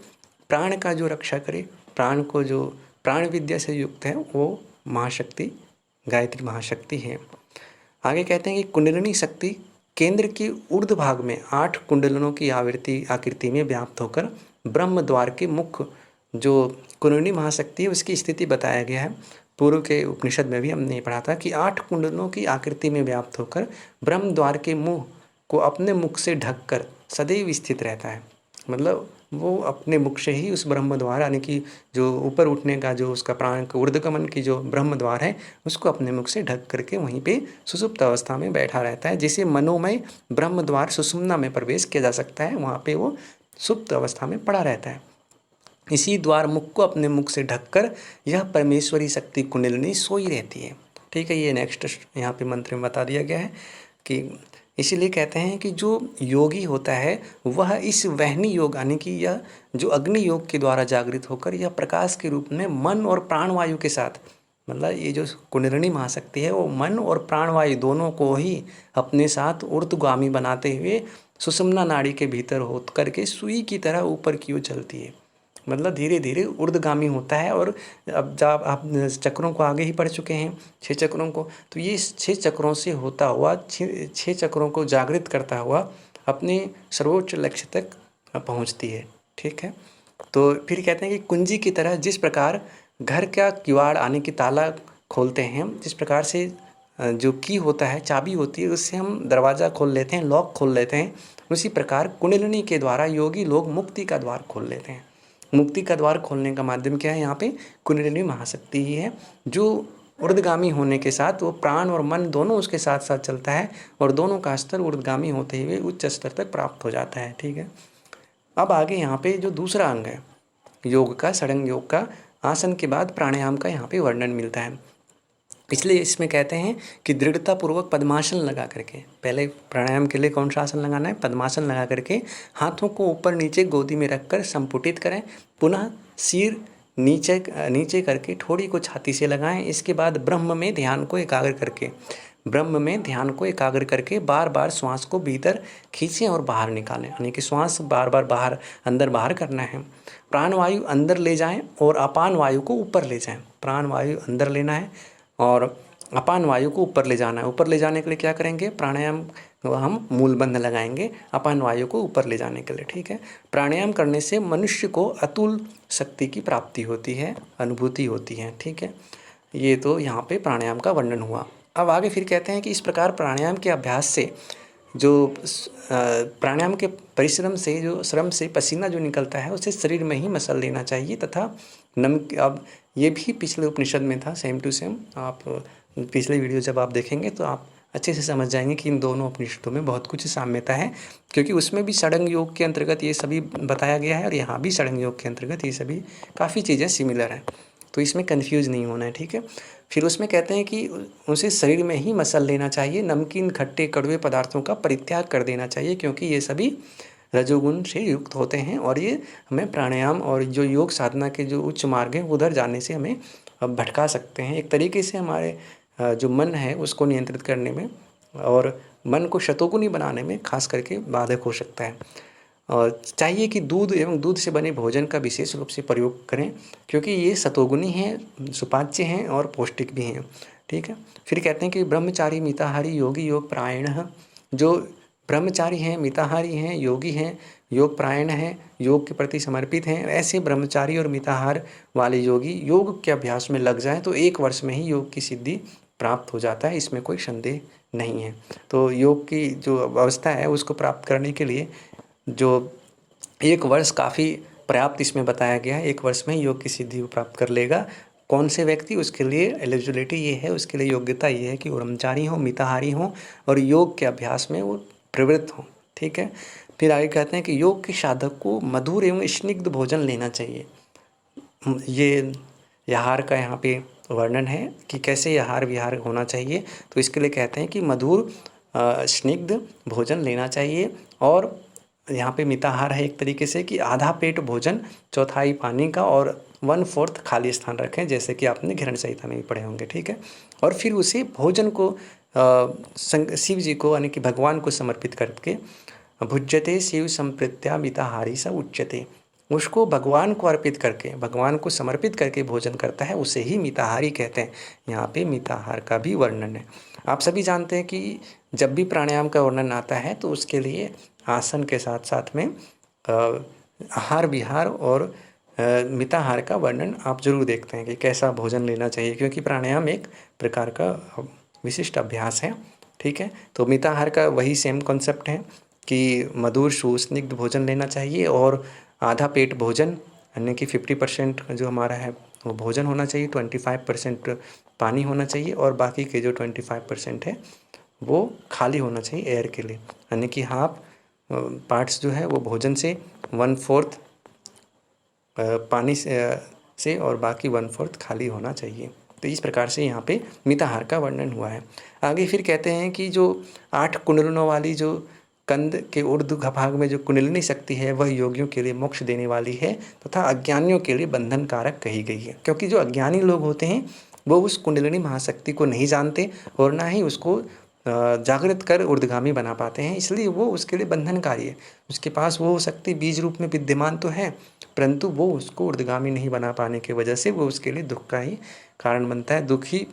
प्राण का जो रक्षा करे, प्राण को जो प्राण विद्या से युक्त है, वो महाशक्ति गायत्री महाशक्ति है। आगे कहते हैं कि कुंडलिनी शक्ति केंद्र के ऊर्ध्व भाग में 8 कुंडलनों की आकृति में व्याप्त होकर ब्रह्म द्वार के मुख, जो कुंडलिनी महाशक्ति है उसकी स्थिति बताया गया है। पूर्व के उपनिषद में भी हमने पढ़ा था कि 8 कुंडलों की आकृति में व्याप्त होकर ब्रह्म द्वार के मुंह को अपने मुख से ढककर सदैव स्थित रहता है। मतलब वो अपने मुख से ही उस ब्रह्म द्वार, यानी कि जो ऊपर उठने का जो उसका प्राण का ऊर्ध्वगमन की जो ब्रह्म द्वार है, उसको अपने मुख से ढक करके वहीं पे सुषुप्त अवस्था में बैठा रहता है। जिसे मनोमय ब्रह्म द्वार सुषुम्ना में प्रवेश किया जा सकता है, वहाँ पे वो सुप्त अवस्था में पड़ा रहता है। इसी द्वार मुख को अपने मुख से ढककर यह परमेश्वरी शक्ति कुंडलिनी सोई रहती है। ठीक है, ये नेक्स्ट यहाँ पे मंत्र में बता दिया गया है कि इसीलिए कहते हैं कि जो योगी होता है वह इस वहनी योग, यानी कि यह जो अग्नि योग के द्वारा जागृत होकर यह प्रकाश के रूप में मन और प्राणवायु के साथ, मतलब ये जो कुंडलिनी महाशक्ति है वो मन और प्राणवायु दोनों को ही अपने साथ ऊर्ध्वगामी बनाते हुए सुषुम्ना नाड़ी के भीतर हो करके सुई की तरह ऊपर की ओर चलती है। मतलब धीरे धीरे ऊर्ध्वगामी होता है। और अब जब आप चक्रों को आगे ही पढ़ चुके हैं, 6 चक्रों को, तो ये 6 चक्रों से होता हुआ 6 चक्रों को जागृत करता हुआ अपने सर्वोच्च लक्ष्य तक पहुंचती है। ठीक है, तो फिर कहते हैं कि कुंजी की तरह जिस प्रकार घर का किवाड़ आने की ताला खोलते हैं, जिस प्रकार से जो की होता है, चाबी होती है, उससे हम दरवाज़ा खोल लेते हैं, लॉक खोल लेते हैं, उसी प्रकार कुंडलिनी के द्वारा योगी लोग मुक्ति का द्वार खोल लेते हैं। मुक्ति का द्वार खोलने का माध्यम क्या है? यहाँ पे कुंडलिनी महाशक्ति ही है, जो ऊर्ध्वगामी होने के साथ वो प्राण और मन दोनों उसके साथ साथ चलता है और दोनों का स्तर ऊर्ध्वगामी होते हुए उच्च स्तर तक प्राप्त हो जाता है। ठीक है, अब आगे यहाँ पे जो दूसरा अंग है योग का, षडंग योग का, आसन के बाद प्राणायाम का यहाँ पे वर्णन मिलता है। इसलिए इसमें कहते हैं कि दृढ़तापूर्वक पद्मासन लगा करके, पहले प्राणायाम के लिए कौन सा आसन लगाना है? पद्मासन लगा करके हाथों को ऊपर नीचे गोदी में रखकर संपुटित करें। पुनः सिर नीचे करके ठोड़ी को छाती से लगाएं। इसके बाद ब्रह्म में ध्यान को एकाग्र करके बार बार श्वास को भीतर खींचें और बाहर निकालें, यानी कि श्वास बार बार बाहर अंदर बाहर करना है। प्राणवायु अंदर ले जाएं और अपान वायु को ऊपर ले जाएं। प्राणवायु अंदर लेना है और अपान वायु को ऊपर ले जाना है। ऊपर ले जाने के लिए क्या करेंगे? प्राणायाम हम मूलबंध लगाएंगे अपान वायु को ऊपर ले जाने के लिए। ठीक है, प्राणायाम करने से मनुष्य को अतुल शक्ति की प्राप्ति होती है, अनुभूति होती है। ठीक है, ये तो यहाँ पे प्राणायाम का वर्णन हुआ। अब आगे फिर कहते हैं कि इस प्रकार प्राणायाम के अभ्यास से जो प्राणायाम के परिश्रम से जो श्रम से पसीना जो निकलता है उसे शरीर में ही मसल लेना चाहिए तथा अब ये भी पिछले उपनिषद में था, सेम टू सेम। आप पिछले वीडियो जब आप देखेंगे तो आप अच्छे से समझ जाएंगे कि इन दोनों उपनिषदों में बहुत कुछ साम्यता है, क्योंकि उसमें भी षडंग योग के अंतर्गत ये सभी बताया गया है और यहाँ भी षडंग योग के अंतर्गत ये सभी काफ़ी चीज़ें सिमिलर हैं, तो इसमें कन्फ्यूज़ नहीं होना है, ठीक है। फिर उसमें कहते हैं कि उसे शरीर में ही मसल लेना चाहिए, नमकीन खट्टे कड़वे पदार्थों का परित्याग कर देना चाहिए, क्योंकि ये सभी रजोगुण से युक्त होते हैं और ये हमें प्राणायाम और जो योग साधना के जो उच्च मार्ग हैं उधर जाने से हमें भटका सकते हैं। एक तरीके से हमारे जो मन है उसको नियंत्रित करने में और मन को शतोगुणी बनाने में खास करके बाधक हो सकता है। और चाहिए कि दूध एवं दूध से बने भोजन का विशेष रूप से प्रयोग करें, क्योंकि ये सतोगुणी हैं, सुपाच्य हैं और पौष्टिक भी हैं, ठीक है। फिर कहते हैं कि ब्रह्मचारी मिताहारी योगी योग परायण, जो ब्रह्मचारी हैं, मिताहारी हैं, योगी हैं, योग परायण हैं, योग के प्रति समर्पित हैं, ऐसे ब्रह्मचारी और मिताहार वाले योगी योग के अभ्यास में लग जाएं तो 1 वर्ष में ही योग की सिद्धि प्राप्त हो जाता है, इसमें कोई संदेह नहीं है। तो योग की जो अवस्था है उसको प्राप्त करने के लिए जो 1 वर्ष काफ़ी पर्याप्त इसमें बताया गया है। 1 वर्ष में योग की सिद्धि को प्राप्त कर लेगा कौन से व्यक्ति, उसके लिए एलिजिबिलिटी ये है, उसके लिए योग्यता ये है कि वो ब्रह्मचारी हों, मिताहारी हों और योग के अभ्यास में वो प्रवृत्त हों, ठीक है। फिर आगे कहते हैं कि योग के साधक को मधुर एवं स्निग्ध भोजन लेना चाहिए। ये आहार का यहाँ पे वर्णन है कि कैसे आहार विहार होना चाहिए, तो इसके लिए कहते हैं कि मधुर स्निग्ध भोजन लेना चाहिए। और यहाँ पे मिताहार है एक तरीके से कि आधा पेट भोजन, चौथाई पानी का और 1/4 खाली स्थान रखें, जैसे कि आपने घृण संहिता में भी पढ़े होंगे, ठीक है। और फिर उसी भोजन को शिव जी को यानी कि भगवान को समर्पित करके भुज्यते शिव संप्रीत्या मिताहारी स उच्यते, उसको भगवान को अर्पित करके, भगवान को समर्पित करके भोजन करता है उसे ही मिताहारी कहते हैं। यहाँ पे मिताहार का भी वर्णन है। आप सभी जानते हैं कि जब भी प्राणायाम का वर्णन आता है तो उसके लिए आसन के साथ साथ में आहार विहार और मिताहार का वर्णन आप जरूर देखते हैं कि कैसा भोजन लेना चाहिए, क्योंकि प्राणायाम एक प्रकार का विशिष्ट अभ्यास है, ठीक है। तो मिताहार का वही सेम कॉन्सेप्ट है कि मधुर सुस्निग्ध भोजन लेना चाहिए और आधा पेट भोजन यानी कि 50% जो हमारा है वो भोजन होना चाहिए, 25% पानी होना चाहिए और बाकी के जो 25% है वो खाली होना चाहिए एयर के लिए, यानी कि हाफ पार्ट्स जो है वो भोजन से, 1/4 पानी से और बाकी 1/4 खाली होना चाहिए। तो इस प्रकार से यहाँ पे मिताहार का वर्णन हुआ है। आगे फिर कहते हैं कि जो 8 कुंडलों वाली जो कंद के ऊर्ध्व भाग में जो कुंडलिनी शक्ति है वह योगियों के लिए मोक्ष देने वाली है तथा अज्ञानियों के लिए बंधन कारक कही गई है, क्योंकि जो अज्ञानी लोग होते हैं वो उस कुंडलिनी महाशक्ति को नहीं जानते और ना ही उसको जागृत कर ऊर्ध्वगामी बना पाते हैं, इसलिए वो उसके लिए बंधनकारी है। उसके पास वो शक्ति बीज रूप में विद्यमान तो है, परंतु वो उसको ऊर्ध्वगामी नहीं बना पाने की वजह से वो उसके लिए दुख का ही कारण बनता है, दुखी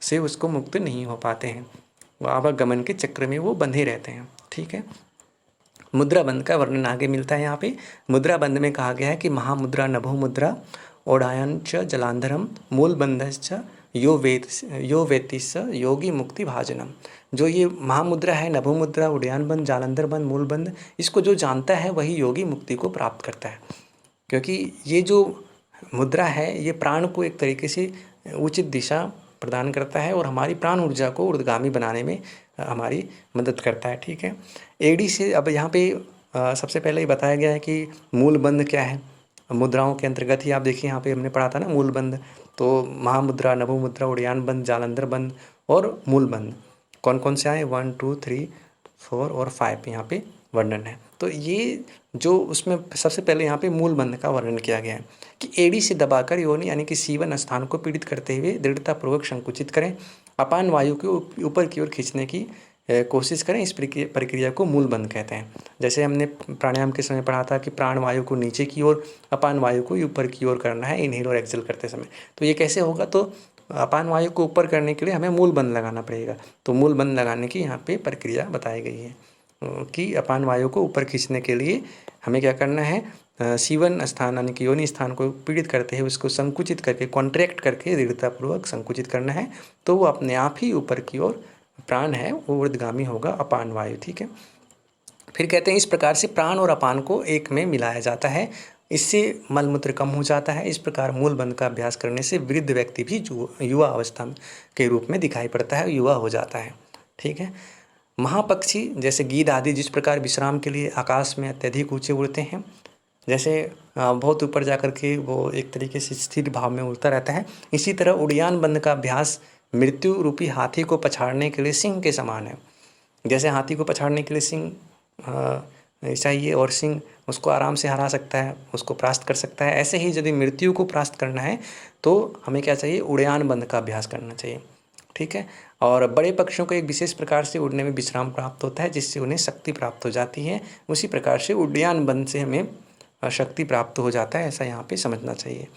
से उसको मुक्त नहीं हो पाते हैं, वो आवागमन के चक्र में वो बंधे रहते हैं, ठीक है। मुद्रा बंध का वर्णन आगे मिलता है। यहाँ पे मुद्रा बंध में कहा गया है कि महामुद्रा नभो मुद्रा ओडायन च जलांधरम मूल बंधश्च यो वेति स योगी मुक्ति भाजनम। जो ये महामुद्रा है, नभो मुद्रा, उडयान बंध, जालंधर बंध, मूल बंध, इसको जो जानता है वही योगी मुक्ति को प्राप्त करता है, क्योंकि ये जो मुद्रा है ये प्राण को एक तरीके से उचित दिशा प्रदान करता है और हमारी प्राण ऊर्जा को ऊर्ध्वगामी बनाने में हमारी मदद करता है, ठीक है। एडी से अब यहाँ पे सबसे पहले ही बताया गया है कि मूल बंध क्या है। मुद्राओं के अंतर्गत ही आप देखिए यहाँ पे हमने पढ़ा था ना मूल बंध, तो महामुद्रा, नभो मुद्रा, उडयान बंध, जालंधर बंध और मूल बंध कौन कौन से आए, 1, 2, 3, 4 और 5 यहाँ पे वर्णन है। तो ये जो उसमें सबसे पहले यहाँ पे मूल बंध का वर्णन किया गया है कि एडी से दबाकर योनि यानी कि सीवन स्थान को पीड़ित करते हुए दृढ़तापूर्वक संकुचित करें, अपान वायु को ऊपर की ओर खींचने की कोशिश करें। इस प्रक्रिया को मूल बंध कहते हैं। जैसे हमने प्राणायाम के समय पढ़ा था कि प्राण वायु को नीचे की ओर, अपान वायु को ऊपर की ओर करना है इनहेल और एक्सेल करते समय। तो ये कैसे होगा, तो अपान वायु को ऊपर करने के लिए हमें मूल बंध लगाना पड़ेगा। तो मूल बंध लगाने की यहाँ पे प्रक्रिया बताई गई है कि अपान वायु को ऊपर खींचने के लिए हमें क्या करना है, सीवन स्थान यानी कि योनि स्थान को पीड़ित करते हैं उसको संकुचित करके, कॉन्ट्रैक्ट करके दृढ़तापूर्वक संकुचित करना है, तो वो अपने आप ही ऊपर की ओर प्राण है वो ऊर्ध्वगामी होगा, अपान वायु, ठीक है। फिर कहते हैं इस प्रकार से प्राण और अपान को एक में मिलाया जाता है इससे मलमूत्र कम हो जाता है। इस प्रकार मूल बंध का अभ्यास करने से वृद्ध व्यक्ति भी युवा अवस्था के रूप में दिखाई पड़ता है, युवा हो जाता है। ठीक है। महापक्षी जैसे गीद आदि जिस प्रकार विश्राम के लिए आकाश में अत्यधिक ऊंचे उड़ते हैं, जैसे बहुत ऊपर जाकर के वो एक तरीके से स्थिर भाव में उड़ता रहता है, इसी तरह उड़ियान बंध का अभ्यास मृत्यु रूपी हाथी को पछाड़ने के लिए सिंह के समान है। जैसे हाथी को पछाड़ने के लिए सिंह चाहिए और सिंह उसको आराम से हरा सकता है, उसको परास्त कर सकता है, ऐसे ही यदि मृत्यु को परास्त करना है तो हमें क्या चाहिए, उड़ान बंध का अभ्यास करना चाहिए। ठीक है। और बड़े पक्षियों को एक विशेष प्रकार से उड़ने में विश्राम प्राप्त होता है, जिससे उन्हें शक्ति प्राप्त हो जाती है। उसी प्रकार से उड्डयन बंध से हमें शक्ति प्राप्त हो जाता है, ऐसा यहाँ पे समझना चाहिए।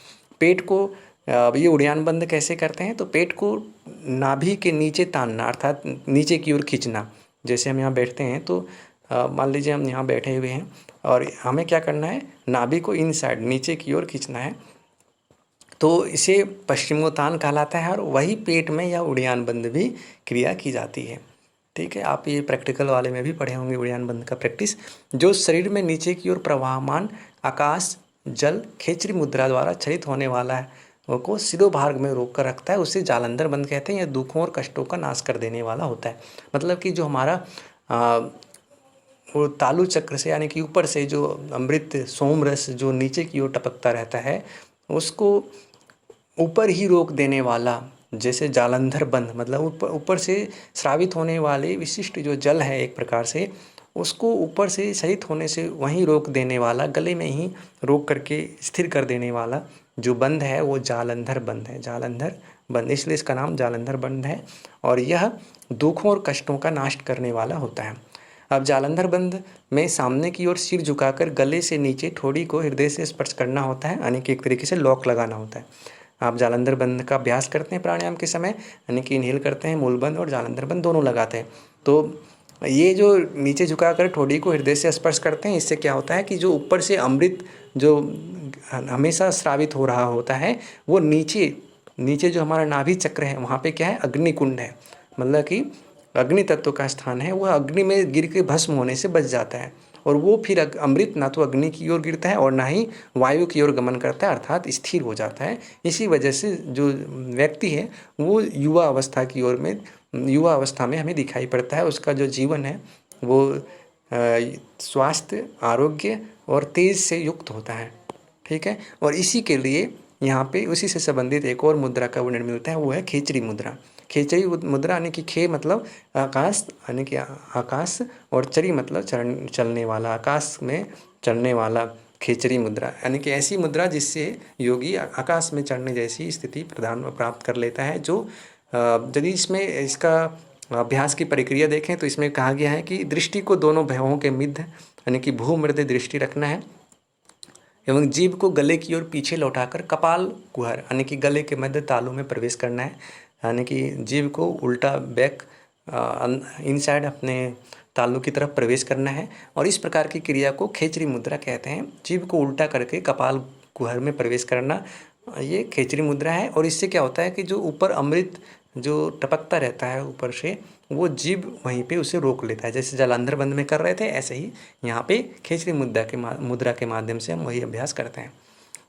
पेट को ये उड़ान बंध कैसे करते हैं, तो पेट को नाभि के नीचे तानना, अर्थात नीचे की ओर खींचना। जैसे हम यहाँ बैठते हैं तो मान लीजिए हम यहाँ बैठे हुए हैं और हमें क्या करना है, नाभि को इनसाइड नीचे की ओर खींचना है, तो इसे पश्चिमोत्तान कहलाता है और वही पेट में यह उड़ान बंध भी क्रिया की जाती है। ठीक है। आप ये प्रैक्टिकल वाले में भी पढ़े होंगे उड़ान बंध का प्रैक्टिस। जो शरीर में नीचे की ओर प्रवाहमान आकाश जल खेचरी मुद्रा द्वारा चलित होने वाला है वो को शिरोभाग में रोक कर रखता है, उसे जालंधर बंध कहते हैं। यह दुखों और कष्टों का नाश कर देने वाला होता है। मतलब कि जो हमारा वो तालु चक्र से यानी कि ऊपर से जो अमृत सोम रस जो नीचे की ओर टपकता रहता है, उसको ऊपर ही रोक देने वाला, जैसे जालंधर बंध मतलब ऊपर से स्रावित होने वाले विशिष्ट जो जल है एक प्रकार से, उसको ऊपर से सहित होने से वहीं रोक देने वाला, गले में ही रोक करके स्थिर कर देने वाला जो बंध है वो जालंधर बंध है। जालंधर बंध, इसलिए इसका नाम जालंधर बंध है और यह दुखों और कष्टों का नाश करने वाला होता है। अब जालंधर बंध में सामने की ओर सिर झुकाकर गले से नीचे ठोड़ी को हृदय से स्पर्श करना होता है, यानी कि एक तरीके से लॉक लगाना होता है। आप जालंधर बंध का अभ्यास करते हैं प्राणायाम के समय, यानी कि इनहेल करते हैं, मूलबंध और जालंधर बंध दोनों लगाते हैं। तो ये जो नीचे झुकाकर ठोड़ी को हृदय से स्पर्श करते हैं, इससे क्या होता है कि जो ऊपर से अमृत जो हमेशा स्रावित हो रहा होता है वो नीचे जो हमारा नाभि चक्र है वहाँ पे क्या है, अग्निकुंड है, मतलब कि अग्नि तत्व का स्थान है। वह अग्नि में गिर के भस्म होने से बच जाता है और वो फिर अमृत ना तो अग्नि की ओर गिरता है और ना ही वायु की ओर गमन करता है, अर्थात स्थिर हो जाता है। इसी वजह से जो व्यक्ति है वो युवा अवस्था में हमें दिखाई पड़ता है। उसका जो जीवन है वो स्वास्थ्य, आरोग्य और तेज से युक्त होता है। ठीक है। और इसी के लिए यहाँ पे उसी से संबंधित एक और मुद्रा का वर्णन मिलता है, वो है खेचरी मुद्रा। खेचरी मुद्रा यानी कि खे मतलब आकाश, यानी कि आकाश, और चरी मतलब चलने वाला, आकाश में चलने वाला, खेचरी मुद्रा यानी कि ऐसी मुद्रा जिससे योगी आकाश में चढ़ने जैसी स्थिति प्राप्त कर लेता है। जो यदि इसमें इसका अभ्यास की प्रक्रिया देखें तो इसमें कहा गया है कि दृष्टि को दोनों भवों के मध्य यानी कि भूमध्य दृष्टि रखना है एवं जीभ को गले की ओर पीछे लौटाकर कपाल कुहर यानी कि गले के मध्य तालु में प्रवेश करना है, यानी कि जीभ को उल्टा बैक इनसाइड अपने तालु की तरफ प्रवेश करना है। और इस प्रकार की क्रिया को खेचरी मुद्रा कहते हैं। जीभ को उल्टा करके कपाल कुहर में प्रवेश करना, ये खेचरी मुद्रा है। और इससे क्या होता है कि जो ऊपर अमृत जो टपकता रहता है ऊपर से, वो जीभ वहीं पे उसे रोक लेता है। जैसे जालंधर बंध में कर रहे थे, ऐसे ही यहाँ पे खेचरी मुद्रा के माध्यम से हम वही अभ्यास करते हैं।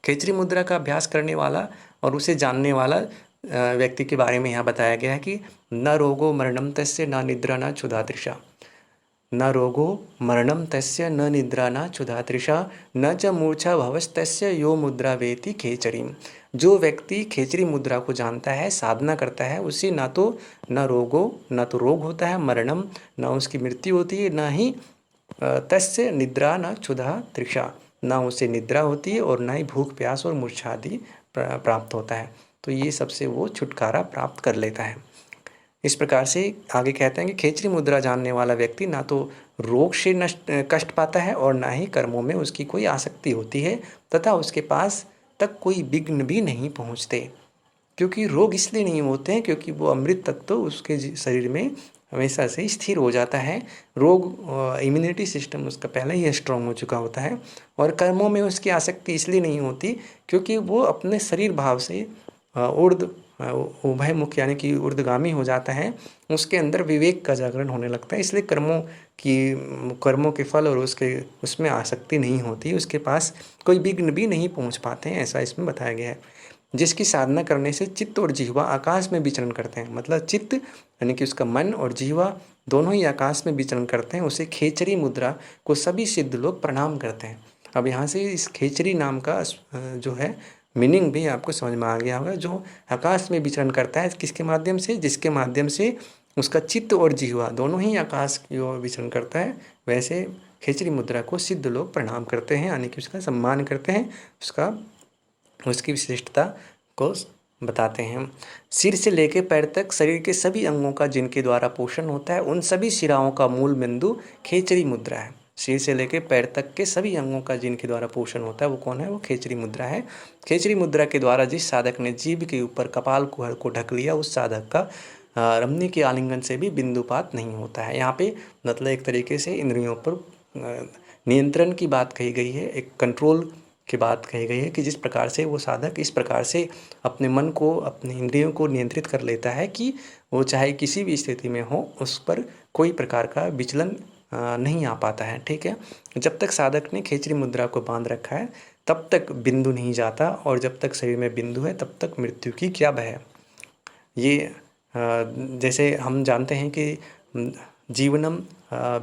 खेचरी मुद्रा का अभ्यास करने वाला और उसे जानने वाला व्यक्ति के बारे में यहाँ बताया गया है कि न रोगो मरणम तस्य न निद्रा न क्षुधा तृषा, न रोगो मरणम तस्य न निद्रा न क्षुधा तृषा न च मूर्छा भवस्तस्य यो मुद्रा वेति खेचरीम। जो व्यक्ति खेचरी मुद्रा को जानता है, साधना करता है, उसे न तो रोग होता है, मरणम न उसकी मृत्यु होती है, न ही तस्य निद्रा न क्षुधा तृषा, न उसे निद्रा होती है और न ही भूख प्यास और मूर्छा आदि प्राप्त होता है। तो ये सबसे वो छुटकारा प्राप्त कर लेता है। इस प्रकार से आगे कहते हैं कि खेचरी मुद्रा जानने वाला व्यक्ति ना तो रोग से कष्ट पाता है और ना ही कर्मों में उसकी कोई आसक्ति होती है तथा उसके पास तक कोई विघ्न भी नहीं पहुँचते। क्योंकि रोग इसलिए नहीं होते हैं क्योंकि वो अमृत तत्व उसके शरीर में हमेशा से स्थिर हो जाता है। रोग इम्यूनिटी सिस्टम उसका पहले ही स्ट्रांग हो चुका होता है। और कर्मों में उसकी आसक्ति इसलिए नहीं होती क्योंकि वो अपने शरीर भाव से ऊर्ध्व उभयमुख यानी कि ऊर्ध्वगामी हो जाता है, उसके अंदर विवेक का जागरण होने लगता है। इसलिए कर्मों के फल और उसमें आसक्ति नहीं होती, उसके पास कोई विघ्न भी नहीं पहुंच पाते हैं, ऐसा इसमें बताया गया है। जिसकी साधना करने से चित्त और जिह्वा आकाश में विचरण करते हैं, मतलब चित्त यानी कि उसका मन और जिह्वा दोनों ही आकाश में विचरण करते हैं, उसे खेचरी मुद्रा को सभी सिद्ध लोग प्रणाम करते हैं। अब यहाँ से इस खेचरी नाम का जो है मीनिंग भी आपको समझ में आ गया होगा। जो आकाश में विचरण करता है किसके माध्यम से, जिसके माध्यम से उसका चित्त और जिह्वा दोनों ही आकाश की ओर विचरण करता है, वैसे खेचरी मुद्रा को सिद्ध लोग प्रणाम करते हैं, यानी कि उसका सम्मान करते हैं, उसकी विशिष्टता को बताते हैं। सिर से लेकर पैर तक शरीर के सभी अंगों का जिनके द्वारा पोषण होता है, उन सभी शिराओं का मूल बिंदु खेचरी मुद्रा है। सिर से लेकर पैर तक के सभी अंगों का जिनके द्वारा पोषण होता है वो कौन है, वो खेचरी मुद्रा है। खेचरी मुद्रा के द्वारा जिस साधक ने जीभ के ऊपर कपाल कुहर को ढक लिया, उस साधक का रमनी के आलिंगन से भी बिंदुपात नहीं होता है। यहाँ पे मतलब एक तरीके से इंद्रियों पर नियंत्रण की बात कही गई है, एक कंट्रोल की बात कही गई है कि जिस प्रकार से वो साधक इस प्रकार से अपने मन को, अपने इंद्रियों को नियंत्रित कर लेता है कि वो चाहे किसी भी स्थिति में हो, उस पर कोई प्रकार का विचलन नहीं आ पाता है। ठीक है, जब तक साधक ने खेचरी मुद्रा को बांध रखा है तब तक बिंदु नहीं जाता, और जब तक शरीर में बिंदु है तब तक मृत्यु की क्या भय है। ये जैसे हम जानते हैं कि जीवनम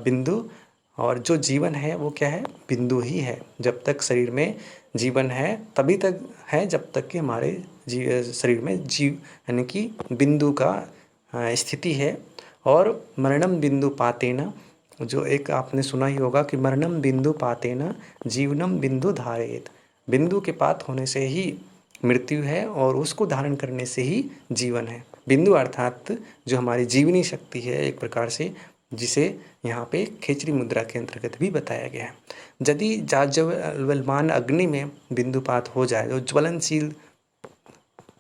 बिंदु, और जो जीवन है वो क्या है, बिंदु ही है। जब तक शरीर में जीवन है तभी तक है जब तक कि हमारे शरीर में यानी कि बिंदु का स्थिति है। और मरणम बिंदु पातेन, जो एक आपने सुना ही होगा कि मरणम बिंदु पातेन जीवनम बिंदु धारयेत, बिंदु के पात होने से ही मृत्यु है और उसको धारण करने से ही जीवन है। बिंदु अर्थात जो हमारी जीवनी शक्ति है एक प्रकार से, जिसे यहाँ पे खेचरी मुद्रा के अंतर्गत भी बताया गया है। यदि जाज्वल्यमान अग्नि में बिंदुपात हो जाए, जो ज्वलनशील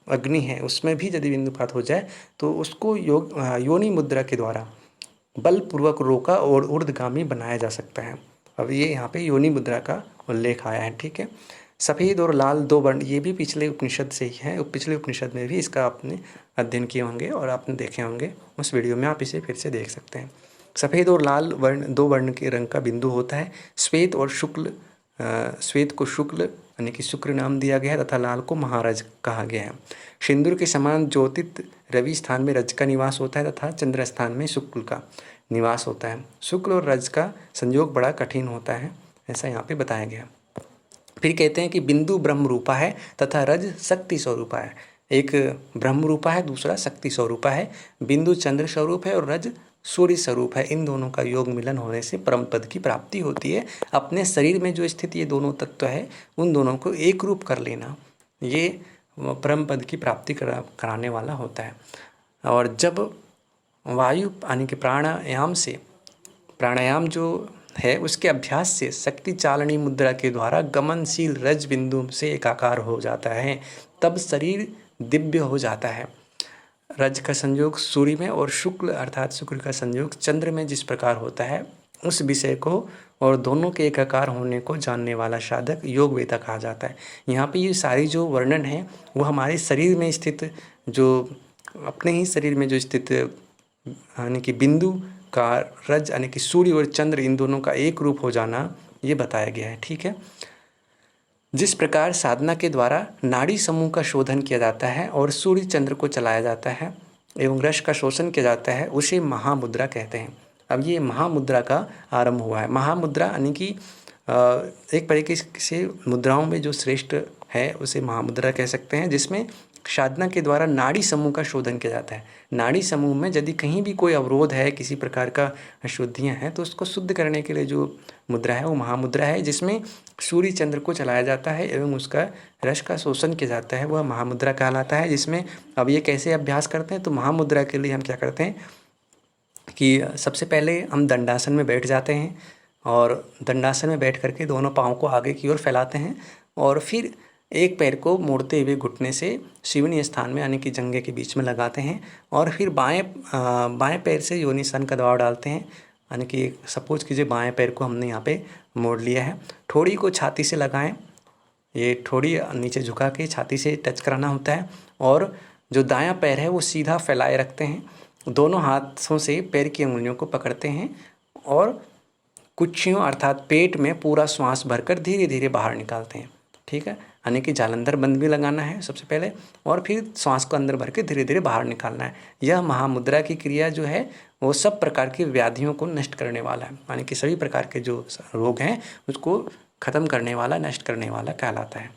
अग्नि है उसमें भी यदि बिंदुपात हो जाए तो उसको योनि मुद्रा के द्वारा बलपूर्वक रोका और ऊर्ध्वगामी बनाया जा सकता है। अब ये यहाँ पे योनि मुद्रा का उल्लेख आया है। ठीक है, सफ़ेद और लाल दो वर्ण, ये भी पिछले उपनिषद से ही है, पिछले उपनिषद में भी इसका आपने अध्ययन किए होंगे और आपने देखे होंगे, उस वीडियो में आप इसे फिर से देख सकते हैं। सफ़ेद और लाल वर्ण दो वर्ण के रंग का बिंदु होता है। श्वेत और शुक्ल, श्वेत को शुक्ल यानी कि शुक्र नाम दिया गया है तथा लाल को महारज कहा गया है। सिंदूर के समान ज्योतित रवि स्थान में रज का निवास होता है तथा चंद्र स्थान में शुक्ल का निवास होता है। शुक्ल और रज का संयोग बड़ा कठिन होता है, ऐसा यहाँ पे बताया गया। फिर कहते हैं कि बिंदु ब्रह्म रूपा है तथा रज शक्ति स्वरूपा है। एक ब्रह्म रूपा है, दूसरा शक्ति स्वरूपा है। बिंदु चंद्र स्वरूप है और रज सूर्य स्वरूप है। इन दोनों का योग मिलन होने से परम पद की प्राप्ति होती है। अपने शरीर में जो स्थित ये दोनों तत्व है उन दोनों को एक रूप कर लेना, ये परम पद की प्राप्ति कराने वाला होता है। और जब वायु यानी कि प्राणायाम जो है उसके अभ्यास से शक्ति चालनी मुद्रा के द्वारा गमनशील रज बिंदु से एकाकार हो जाता है, तब शरीर दिव्य हो जाता है। रज का संयोग सूर्य में और शुक्ल अर्थात शुक्र का संयोग चंद्र में जिस प्रकार होता है, उस विषय को और दोनों के एकाकार होने को जानने वाला साधक योग वेता कहा जाता है। यहाँ पे ये सारी जो वर्णन है वो हमारे शरीर में स्थित, जो अपने ही शरीर में जो स्थित यानी कि बिंदु का रज यानी कि सूर्य और चंद्र इन दोनों का एक रूप हो जाना ये बताया गया है। ठीक है, जिस प्रकार साधना के द्वारा नाड़ी समूह का शोधन किया जाता है और सूर्य चंद्र को चलाया जाता है एवं रस का शोषण किया जाता है, उसे महामुद्रा कहते हैं। अब ये महामुद्रा का आरंभ हुआ है। महामुद्रा यानी कि एक तरीके से मुद्राओं में जो श्रेष्ठ है उसे महामुद्रा कह सकते हैं, जिसमें साधना के द्वारा नाड़ी समूह का शोधन किया जाता है। नाड़ी समूह में यदि कहीं भी कोई अवरोध है, किसी प्रकार का अशुद्धियाँ हैं, तो उसको शुद्ध करने के लिए जो मुद्रा है वो महामुद्रा है, जिसमें सूर्य चंद्र को चलाया जाता है एवं उसका रस का शोषण किया जाता है, वह महामुद्रा कहलाता है। जिसमें अब ये कैसे अभ्यास करते हैं, तो महामुद्रा के लिए हम क्या करते हैं कि सबसे पहले हम दंडासन में बैठ जाते हैं और दंडासन में बैठ करके दोनों पाँव को आगे की ओर फैलाते हैं और फिर एक पैर को मोड़ते हुए घुटने से शिवनी स्थान में यानी कि जंघे के बीच में लगाते हैं और फिर बाएं पैर से योनि स्थान का दबाव डालते हैं। यानी कि सपोज कीजिए बाएं पैर को हमने यहाँ पे मोड़ लिया है, ठोड़ी को छाती से लगाएं, ये ठोड़ी नीचे झुका के छाती से टच कराना होता है और जो दायां पैर है वो सीधा फैलाए रखते हैं, दोनों हाथों से पैर की अंगुलियों को पकड़ते हैं और कुक्षियों अर्थात पेट में पूरा श्वास भरकर धीरे धीरे बाहर निकालते हैं। ठीक है, यानी कि जालंधर बंद भी लगाना है सबसे पहले और फिर श्वास को अंदर भर के धीरे धीरे बाहर निकालना है। यह महामुद्रा की क्रिया जो है वो सब प्रकार की व्याधियों को नष्ट करने वाला है, यानी कि सभी प्रकार के जो रोग हैं उसको खत्म करने वाला, नष्ट करने वाला कहलाता है।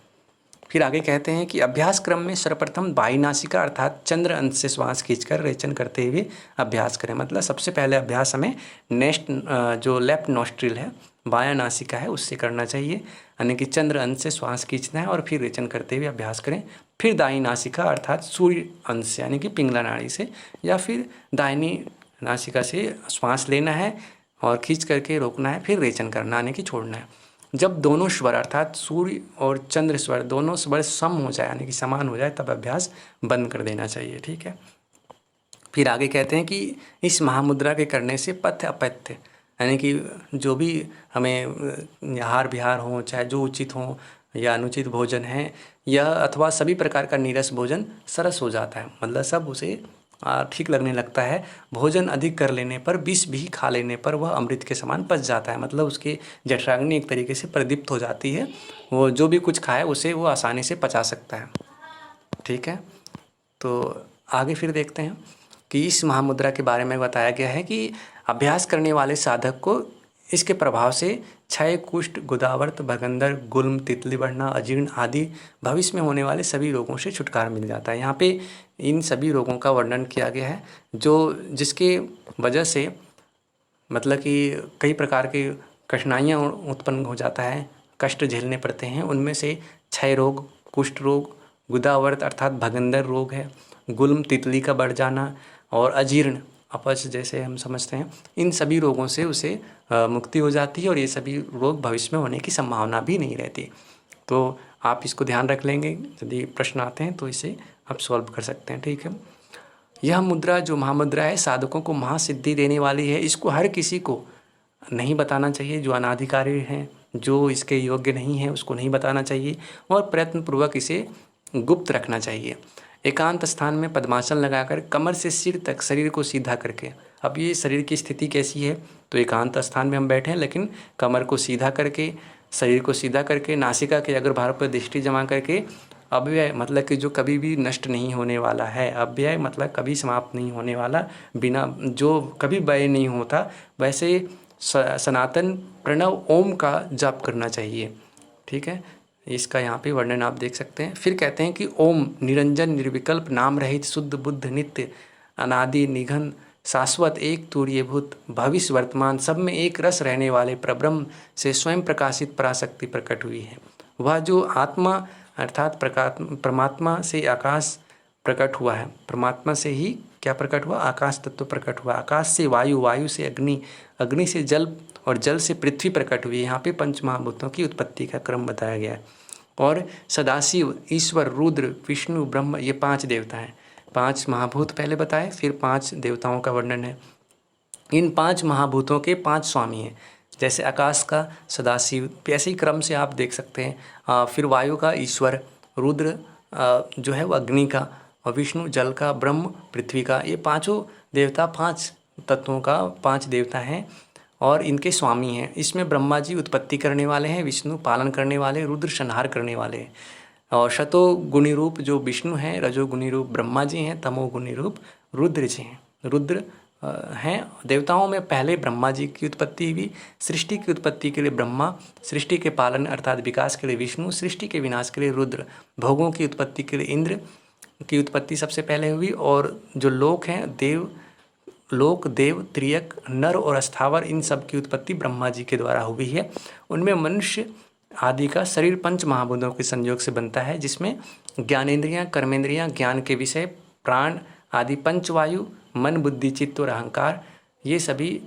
फिर आगे कहते हैं कि अभ्यास क्रम में सर्वप्रथम बाई नासिका अर्थात चंद्र अंश से श्वास खींचकर रेचन करते हुए अभ्यास करें। मतलब सबसे पहले अभ्यास हमें जो लेफ्ट नॉस्ट्रिल है, बायां नासिका है, उससे करना चाहिए, यानी कि चंद्र अंश से श्वास खींचना है और फिर रेचन करते हुए अभ्यास करें। फिर दाई नासिका अर्थात सूर्य अंश से यानी कि पिंगला नाड़ी से या फिर दाहिनी नासिका से श्वास लेना है और खींच करके रोकना है, फिर रेचन करना यानी कि छोड़ना है। जब दोनों स्वर अर्थात सूर्य और चंद्र स्वर दोनों स्वर सम हो जाए यानी कि समान हो जाए तब अभ्यास बंद कर देना चाहिए। ठीक है, फिर आगे कहते हैं कि इस महामुद्रा के करने से पथ्य अपथ्य यानी कि जो भी हमें आहार विहार हो, चाहे जो उचित हो या अनुचित भोजन है या अथवा सभी प्रकार का नीरस भोजन सरस हो जाता है, मतलब सब उसे ठीक लगने लगता है। भोजन अधिक कर लेने पर, विष भी खा लेने पर वह अमृत के समान पच जाता है, मतलब उसकी जठराग्नि एक तरीके से प्रदीप्त हो जाती है, वो जो भी कुछ खाए उसे वो आसानी से पचा सकता है। ठीक है, तो आगे फिर देखते हैं कि इस महामुद्रा के बारे में बताया गया है कि अभ्यास करने वाले साधक को इसके प्रभाव से क्षय, कुष्ठ, गुदावर्त, भगंदर, गुल्म, तितली बढ़ना, अजीर्ण आदि भविष्य में होने वाले सभी रोगों से छुटकारा मिल जाता है। यहाँ पे इन सभी रोगों का वर्णन किया गया है जिसके वजह से मतलब कि कई प्रकार की कठिनाइयाँ उत्पन्न हो जाता है, कष्ट झेलने पड़ते हैं। उनमें से क्षय रोग, कुष्ठ रोग, गुदावर्त अर्थात भगंदर रोग है, गुल्म तितली का बढ़ जाना और अजीर्ण अपच जैसे हम समझते हैं, इन सभी रोगों से उसे मुक्ति हो जाती है और ये सभी रोग भविष्य में होने की संभावना भी नहीं रहती। तो आप इसको ध्यान रख लेंगे, यदि प्रश्न आते हैं तो इसे आप सॉल्व कर सकते हैं। ठीक है, यह मुद्रा जो महामुद्रा है साधकों को महासिद्धि देने वाली है। इसको हर किसी को नहीं बताना चाहिए, जो अनाधिकारी हैं, जो इसके योग्य नहीं है उसको नहीं बताना चाहिए और प्रयत्नपूर्वक इसे गुप्त रखना चाहिए। एकांत स्थान में पद्मासन लगाकर कमर से सिर तक शरीर को सीधा करके, अब ये शरीर की स्थिति कैसी है, तो एकांत स्थान में हम बैठे हैं लेकिन कमर को सीधा करके, शरीर को सीधा करके, नासिका के अग्रभाग पर दृष्टि जमा करके, अव्यय मतलब कि जो कभी भी नष्ट नहीं होने वाला है, अव्यय मतलब कभी समाप्त नहीं होने वाला, बिना जो कभी व्यय नहीं होता, वैसे सनातन प्रणव ओम का जाप करना चाहिए। ठीक है, इसका यहाँ पे वर्णन आप देख सकते हैं। फिर कहते हैं कि ओम निरंजन निर्विकल्प नाम रहित शुद्ध बुद्ध नित्य अनादि निघन शाश्वत एक तुरीयभूत भविष्य वर्तमान सब में एक रस रहने वाले परब्रह्म से स्वयं प्रकाशित पराशक्ति प्रकट हुई है। वह जो आत्मा अर्थात परमात्मा से आकाश प्रकट हुआ है, परमात्मा से ही क्या प्रकट हुआ, आकाश तत्व प्रकट हुआ, आकाश से वायु, वायु से अग्नि, अग्नि से जल और जल से पृथ्वी प्रकट हुई। यहाँ पे पंच महाभूतों की उत्पत्ति का क्रम बताया गया है। और सदाशिव, ईश्वर, रुद्र, विष्णु, ब्रह्म, ये 5 देवता हैं। 5 महाभूत पहले बताए, फिर 5 देवताओं का वर्णन है। इन 5 महाभूतों के 5 स्वामी हैं, जैसे आकाश का सदाशिव, ऐसे ही क्रम से आप देख सकते हैं। फिर वायु का ईश्वर, रुद्र जो है वो अग्नि का, और विष्णु जल का, ब्रह्म पृथ्वी का। ये पांचों देवता 5 तत्वों का 5 देवता हैं और इनके स्वामी हैं। इसमें ब्रह्मा जी उत्पत्ति करने वाले हैं, विष्णु पालन करने वाले, रुद्र संहार करने वाले हैं, और शतोगुणी रूप जो विष्णु हैं, रजोगुणी रूप ब्रह्मा जी हैं, तमोगुणी रूप रुद्र जी हैं। रुद्र हैं देवताओं में पहले ब्रह्मा जी की उत्पत्ति हुई। सृष्टि की उत्पत्ति के लिए ब्रह्मा, सृष्टि के पालन अर्थात विकास के लिए विष्णु, सृष्टि के विनाश के लिए रुद्र, भोगों की उत्पत्ति के लिए इंद्र की उत्पत्ति सबसे पहले हुई। और जो लोक हैं, देव लोक, देव, त्रियक, नर और स्थावर, इन सब की उत्पत्ति ब्रह्मा जी के द्वारा हुई है। उनमें मनुष्य आदि का शरीर 5 महाभूतों के संयोग से बनता है, जिसमें ज्ञानेंद्रियां, कर्मेंद्रियां, ज्ञान के विषय, प्राण आदि पंचवायु, मन, बुद्धि, चित्त और अहंकार, ये सभी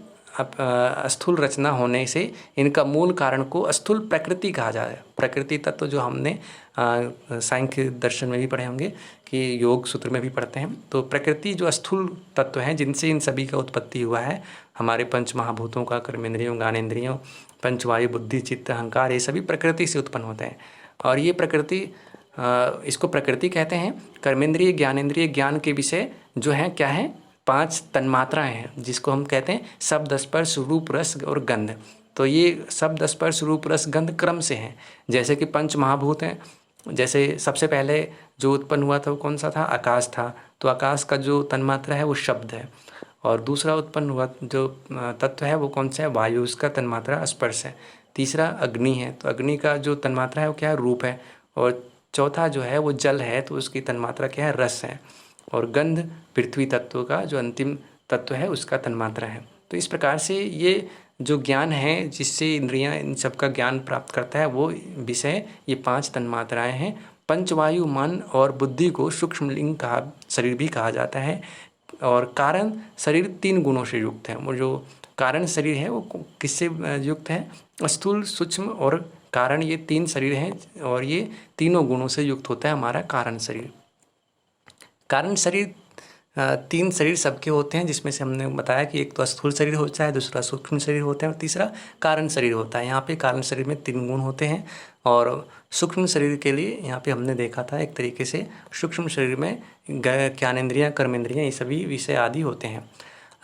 स्थूल रचना होने से इनका मूल कारण को स्थूल प्रकृति कहा जाता है। प्रकृति तत्व जो हमने सांख्य दर्शन में भी पढ़े होंगे कि योग सूत्र में भी पढ़ते हैं। तो प्रकृति जो स्थूल तत्व हैं जिनसे इन सभी का उत्पत्ति हुआ है, हमारे 5 महाभूतों का, कर्मेंद्रियों, ज्ञानेंद्रियों, पंचवायु, बुद्धि, चित्त, अहंकार, ये सभी प्रकृति से उत्पन्न होते हैं। और ये प्रकृति इसको प्रकृति कहते हैं। कर्मेंद्रिय ज्ञानेंद्रिय ज्ञान के विषय जो हैं क्या हैं, 5 तन्मात्राएं हैं, जिसको हम कहते हैं शब्द, स्पर्श, रूप, रस और गंध। तो ये शब्द, स्पर्श, रूप, रस, गंध क्रम से हैं। जैसे कि पंच महाभूत हैं, जैसे सबसे पहले जो उत्पन्न हुआ था वो कौन सा था, आकाश था। तो आकाश का जो तन्मात्रा है वो शब्द है। और दूसरा उत्पन्न हुआ जो तत्व है वो कौन सा है, वायु, उसका तन्मात्रा स्पर्श है। तीसरा अग्नि है, तो अग्नि का जो तन्मात्रा है वो क्या है, रूप है। और चौथा जो है वो जल है, तो उसकी तन्मात्रा क्या है, रस है। और गंध पृथ्वी तत्व का जो अंतिम तत्व है उसका तन्मात्रा है। तो इस प्रकार से ये जो ज्ञान है जिससे इंद्रियां इन सब का ज्ञान प्राप्त करता है वो विषय ये 5 तन्मात्राएं हैं। पंचवायु, मन और बुद्धि को सूक्ष्म लिंग कहा, शरीर भी कहा जाता है। और कारण शरीर 3 गुणों से युक्त है। वो जो कारण शरीर है वो किससे युक्त है, स्थूल, सूक्ष्म और कारण, ये 3 शरीर हैं और ये तीनों गुणों से युक्त होता है हमारा कारण शरीर। कारण शरीर 3 शरीर सबके होते हैं, जिसमें से हमने बताया कि एक तो स्थूल शरीर होता है, दूसरा सूक्ष्म शरीर होता है और तीसरा कारण शरीर होता है। यहाँ पे कारण शरीर में 3 गुण होते हैं। और सूक्ष्म शरीर के लिए यहाँ पे हमने देखा था एक तरीके से सूक्ष्म शरीर में ज्ञानेंद्रियाँ, कर्मेंद्रियाँ, ये सभी विषय आदि होते हैं।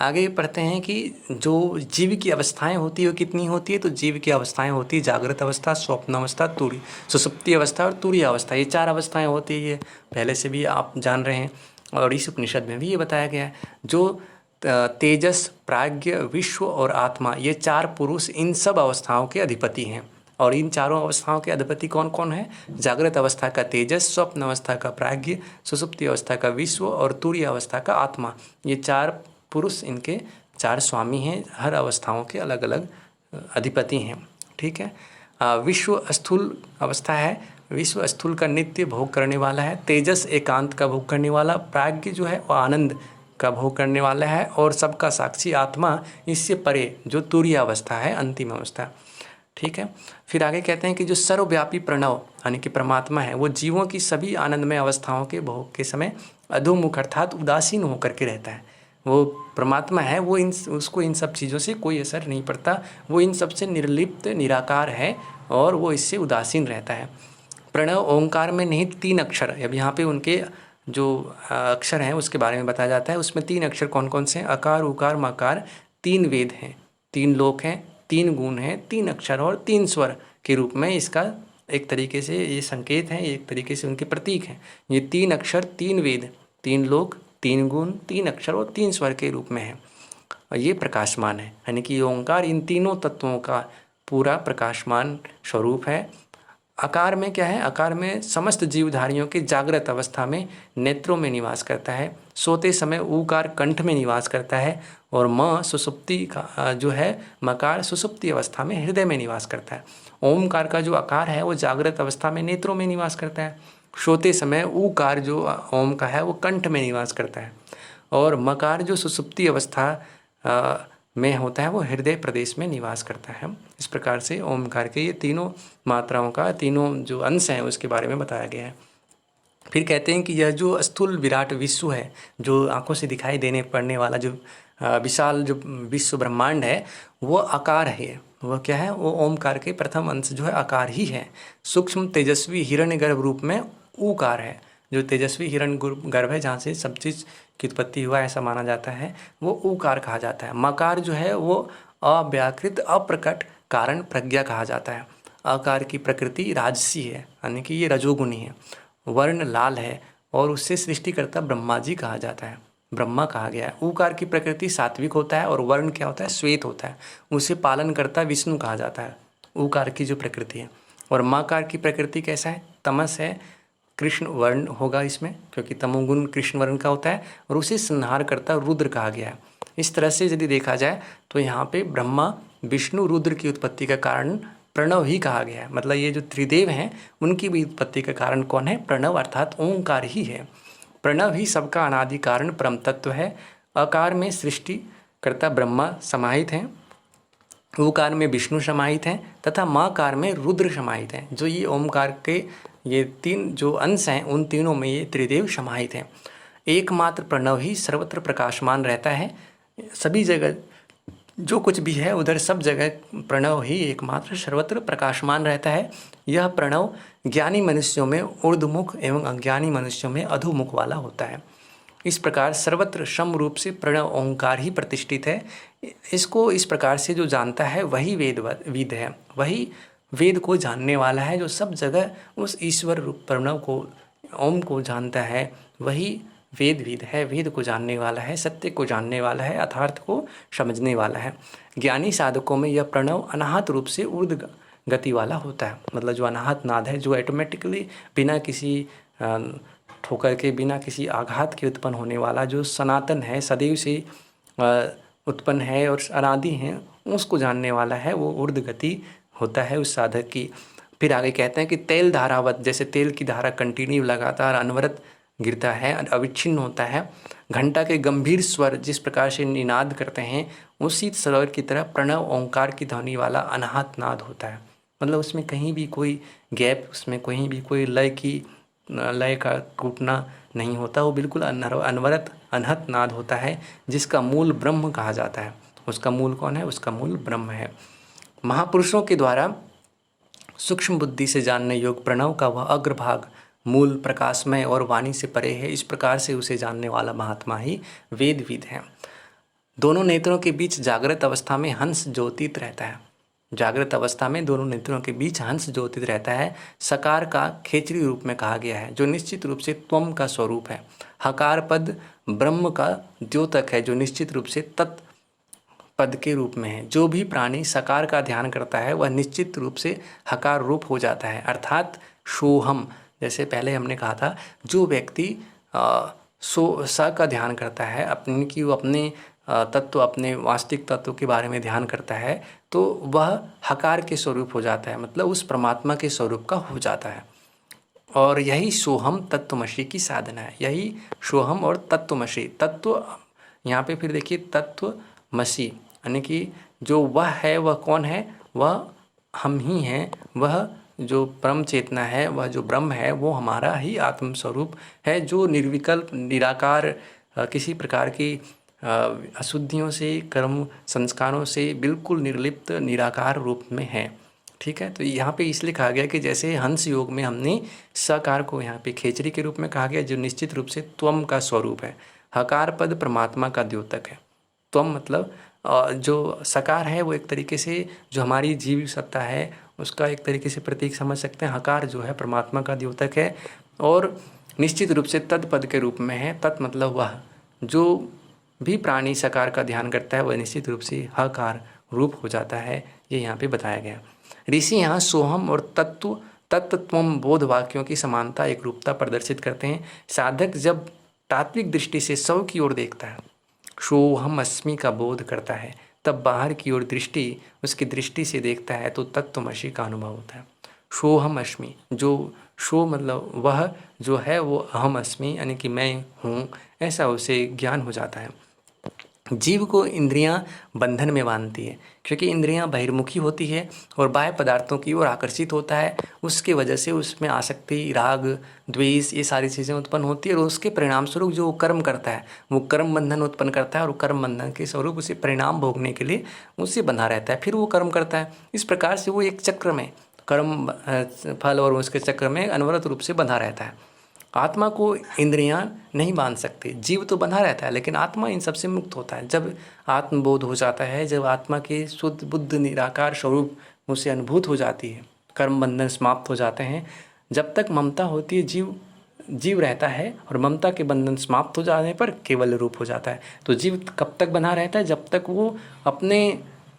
आगे पढ़ते हैं कि जो जीव की अवस्थाएं होती है वो कितनी होती है। तो जीव की अवस्थाएं होती है जागृत अवस्था, स्वप्न अवस्था, तुरी सुषुप्ति अवस्था और तुरीय अवस्था। ये 4 अवस्थाएं होती है, ये पहले से भी आप जान रहे हैं और इस उपनिषद में भी ये बताया गया है। जो तेजस, प्राज्ञ, विश्व और आत्मा, ये 4 पुरुष इन सब अवस्थाओं के अधिपति हैं। और इन चारों अवस्थाओं के अधिपति कौन कौन है, जागृत अवस्था का तेजस, स्वप्न अवस्था का प्राज्ञ, सुषुप्ति अवस्था का विश्व और तुरीय अवस्था का आत्मा। ये 4 पुरुष, इनके 4 स्वामी हैं, हर अवस्थाओं के अलग अलग अधिपति हैं। ठीक है। विश्व स्थूल अवस्था है, विश्व स्थूल का नित्य भोग करने वाला है। तेजस एकांत का भोग करने वाला, प्राज्ञ जो है वो आनंद का भोग करने वाला है। और सबका साक्षी आत्मा, इससे परे जो तुरीय अवस्था है, अंतिम अवस्था। ठीक है। फिर आगे कहते हैं कि जो सर्वव्यापी प्रणव यानी कि परमात्मा है, वो जीवों की सभी आनंदमय अवस्थाओं के भोग के समय अधोमुख अर्थात उदासीन होकर के रहता है। वो परमात्मा है, वो उसको इन सब चीज़ों से कोई असर नहीं पड़ता, वो इन सब से निर्लिप्त, निराकार है और वो इससे उदासीन रहता है। प्रणव ओंकार में निहित 3 अक्षर, अब यहाँ पे उनके जो अक्षर हैं उसके बारे में बताया जाता है। उसमें 3 अक्षर कौन कौन से हैं, अकार, उकार, मकार, 3 वेद हैं, 3 लोक हैं, 3 गुण हैं, 3 अक्षर और 3 स्वर के रूप में इसका एक तरीके से ये संकेत हैं, एक तरीके से उनके प्रतीक हैं। ये 3 अक्षर, 3 वेद, 3 लोक, 3 गुण, 3 अक्षर और 3 स्वर के रूप में है। और ये प्रकाशमान है, यानी कि ओंकार इन तीनों तत्वों का पूरा प्रकाशमान स्वरूप है। आकार में क्या है, आकार में समस्त जीवधारियों के जागृत अवस्था में नेत्रों में निवास करता है। सोते समय ऊकार कंठ में निवास करता है। और म सुसुप्ति का जो है मकार सुसुप्ति अवस्था में हृदय में निवास करता है। ओमकार का जो आकार है वो जागृत अवस्था में नेत्रों में निवास करता है। सोते समय ऊकार जो ओम का है वो कंठ में निवास करता है। और मकार जो सुसुप्ति अवस्था में होता है वो हृदय प्रदेश में निवास करता है। इस प्रकार से ओमकार के ये तीनों मात्राओं का, तीनों जो अंश हैं उसके बारे में बताया गया है। फिर कहते हैं कि यह जो स्थूल विराट विश्व है, जो आंखों से दिखाई देने पड़ने वाला जो विशाल जो विश्व ब्रह्मांड है, वो आकार है। वह क्या है, वो ओमकार के प्रथम अंश जो है आकार ही है। सूक्ष्म तेजस्वी हिरण्यगर्भ रूप में ऊकार है। जो तेजस्वी हिरण्यगर्भ है, जहाँ से सब चीज़ की उत्पत्ति हुआ ऐसा माना जाता है, वो ऊकार कहा जाता है। मकार जो है वो अव्याकृत अप्रकट कारण प्रज्ञा कहा जाता है। आकार की प्रकृति राजसी है, यानी कि ये रजोगुणी है। वर्ण लाल है और उससे सृष्टिकर्ता ब्रह्मा जी कहा जाता है, ब्रह्मा कहा गया है। ऊकार की प्रकृति सात्विक होता है और वर्ण क्या होता है, श्वेत होता है, उसे पालन करता विष्णु कहा जाता है, ऊकार की जो प्रकृति है। और माकार की प्रकृति कैसा है, तमस है, कृष्ण वर्ण होगा इसमें, क्योंकि तमोगुण कृष्ण वर्ण का होता है, और उसे संहार करता रुद्र कहा गया है। इस तरह से यदि देखा जाए तो यहाँ पे ब्रह्मा विष्णु रुद्र की उत्पत्ति का कारण प्रणव ही कहा गया है। मतलब ये जो त्रिदेव हैं उनकी भी उत्पत्ति का कारण कौन है, प्रणव अर्थात ओंकार ही है। प्रणव ही सबका अनादि कारण परम तत्व है। अकार में सृष्टि कर्ता ब्रह्मा समाहित हैं, ऊकार में विष्णु समाहित हैं तथा माकार में रुद्र समाहित हैं। जो ये ओमकार के ये 3 जो अंश हैं उन तीनों में ये त्रिदेव समाहित हैं। एकमात्र प्रणव ही सर्वत्र प्रकाशमान रहता है, सभी जगह जो कुछ भी है उधर सब जगह प्रणव ही एकमात्र सर्वत्र प्रकाशमान रहता है। यह प्रणव ज्ञानी मनुष्यों में ऊर्ध्वमुख एवं अज्ञानी मनुष्यों में अधोमुख वाला होता है। इस प्रकार सर्वत्र सम रूप से प्रणव ओंकार ही प्रतिष्ठित है। इसको इस प्रकार से जो जानता है वही वेद है, वही वेद को जानने वाला है। जो सब जगह उस ईश्वर रूप प्रणव को, ओम को जानता है, वही वेद है, वेद को जानने वाला है, सत्य को जानने वाला है, अर्थार्थ को समझने वाला है। ज्ञानी साधकों में यह प्रणव अनाहत रूप से ऊर्ध्व गति वाला होता है। मतलब जो अनाहत नाद है, जो ऑटोमेटिकली बिना किसी ठोकर के, बिना किसी आघात के उत्पन्न होने वाला, जो सनातन है, सदैव से उत्पन्न है और अनादि है, उसको जानने वाला है, वो ऊर्ध्व गति होता है उस साधक की। फिर आगे कहते हैं कि तेल धारावत, जैसे तेल की धारा कंटिन्यू लगातार अनवरत गिरता है, अविच्छिन्न होता है। घंटा के गंभीर स्वर जिस प्रकार से निनाद करते हैं, उसी स्वर की तरह प्रणव ओंकार की ध्वनि वाला अनाहत नाद होता है। मतलब उसमें कहीं भी कोई गैप, उसमें कहीं भी कोई लय का टूटना नहीं होता। वो बिल्कुल अनवरत अनहत नाद होता है, जिसका मूल ब्रह्म कहा जाता है। उसका मूल कौन है? उसका मूल ब्रह्म है। महापुरुषों के द्वारा सूक्ष्म बुद्धि से जानने योग्य प्रणव का वह अग्रभाग मूल प्रकाशमय और वाणी से परे है। इस प्रकार से उसे जानने वाला महात्मा ही वेदविद है। दोनों नेत्रों के बीच जागृत अवस्था में हंस ज्योतित रहता है। जागृत अवस्था में दोनों नेत्रों के बीच हंस ज्योतित रहता है। सकार का खेचरी रूप में कहा गया है, जो निश्चित रूप से त्वम का स्वरूप है। हकार पद ब्रह्म का द्योतक है, जो निश्चित रूप से तत् पद के रूप में है। जो भी प्राणी सकार का ध्यान करता है वह निश्चित रूप से हकार रूप हो जाता है, अर्थात सोहम। जैसे पहले हमने कहा था, जो व्यक्ति स का ध्यान करता है, अपने तत्व, अपने वास्तविक तत्व के बारे में ध्यान करता है, तो वह हकार के स्वरूप हो जाता है, मतलब उस परमात्मा के स्वरूप का हो जाता है। और यही सोहम तत्वमसि की साधना है। यही सोहम और तत्वमसि, तत्व यहाँ पे फिर देखिए तत्वमसि, यानी कि जो वह है वह कौन है? वह हम ही हैं। वह जो परम चेतना है, वह जो ब्रह्म है, वो हमारा ही आत्म स्वरूप है, जो निर्विकल्प निराकार, किसी प्रकार की अशुद्धियों से, कर्म संस्कारों से बिल्कुल निर्लिप्त निराकार रूप में है। ठीक है, तो यहाँ पे इसलिए कहा गया कि जैसे हंस योग में हमने सकार को यहाँ पे खेचरी के रूप में कहा गया, जो निश्चित रूप से त्वम का स्वरूप है। हकार पद परमात्मा का द्योतक है। त्वम मतलब जो सकार है वो एक तरीके से जो हमारी जीव सत्ता है उसका एक तरीके से प्रतीक समझ सकते हैं। हकार जो है परमात्मा का द्योतक है और निश्चित रूप से तद पद के रूप में है। तत् मतलब वह, जो भी प्राणी सकार का ध्यान करता है वह निश्चित रूप से हकार रूप हो जाता है। ये यहाँ पे बताया गया। ऋषि यहाँ सोहम और तत्त्वम बोध वाक्यों की समानता, एक रूपता प्रदर्शित करते हैं। साधक जब तात्विक दृष्टि से सौ की ओर देखता है, सोहम अस्मि का बोध करता है, तब बाहर की ओर उसकी दृष्टि से देखता है तो तत्वमसि का अनुभव होता है। सोहम अस्मि, जो शो मतलब वह जो है वो अहम अस्मि यानी कि मैं हूँ, ऐसा उसे ज्ञान हो जाता है। जीव को इंद्रियां बंधन में बांधती है, क्योंकि इंद्रियां बहिर्मुखी होती है और बाह्य पदार्थों की ओर आकर्षित होता है। उसके वजह से उसमें आसक्ति, राग, द्वेष, ये सारी चीज़ें उत्पन्न होती है और उसके परिणाम स्वरूप जो कर्म करता है वो कर्म बंधन उत्पन्न करता है और कर्म बंधन के स्वरूप उसे परिणाम भोगने के लिए उससे बंधा रहता है, फिर वो कर्म करता है। इस प्रकार से वो एक चक्र में, कर्म फल और उसके चक्र में अनवरत रूप से बंधा रहता है। आत्मा को इंद्रियां नहीं बांध सकती, जीव तो बंधा रहता है, लेकिन आत्मा इन सबसे मुक्त होता है जब आत्मबोध हो जाता है, जब आत्मा के शुद्ध बुद्ध निराकार स्वरूप उसे अनुभूत हो जाती है, कर्म बंधन समाप्त हो जाते हैं। जब तक ममता होती है जीव रहता है और ममता के बंधन समाप्त हो जाने पर केवल रूप हो जाता है। तो जीव कब तक बंधा रहता है? जब तक वो अपने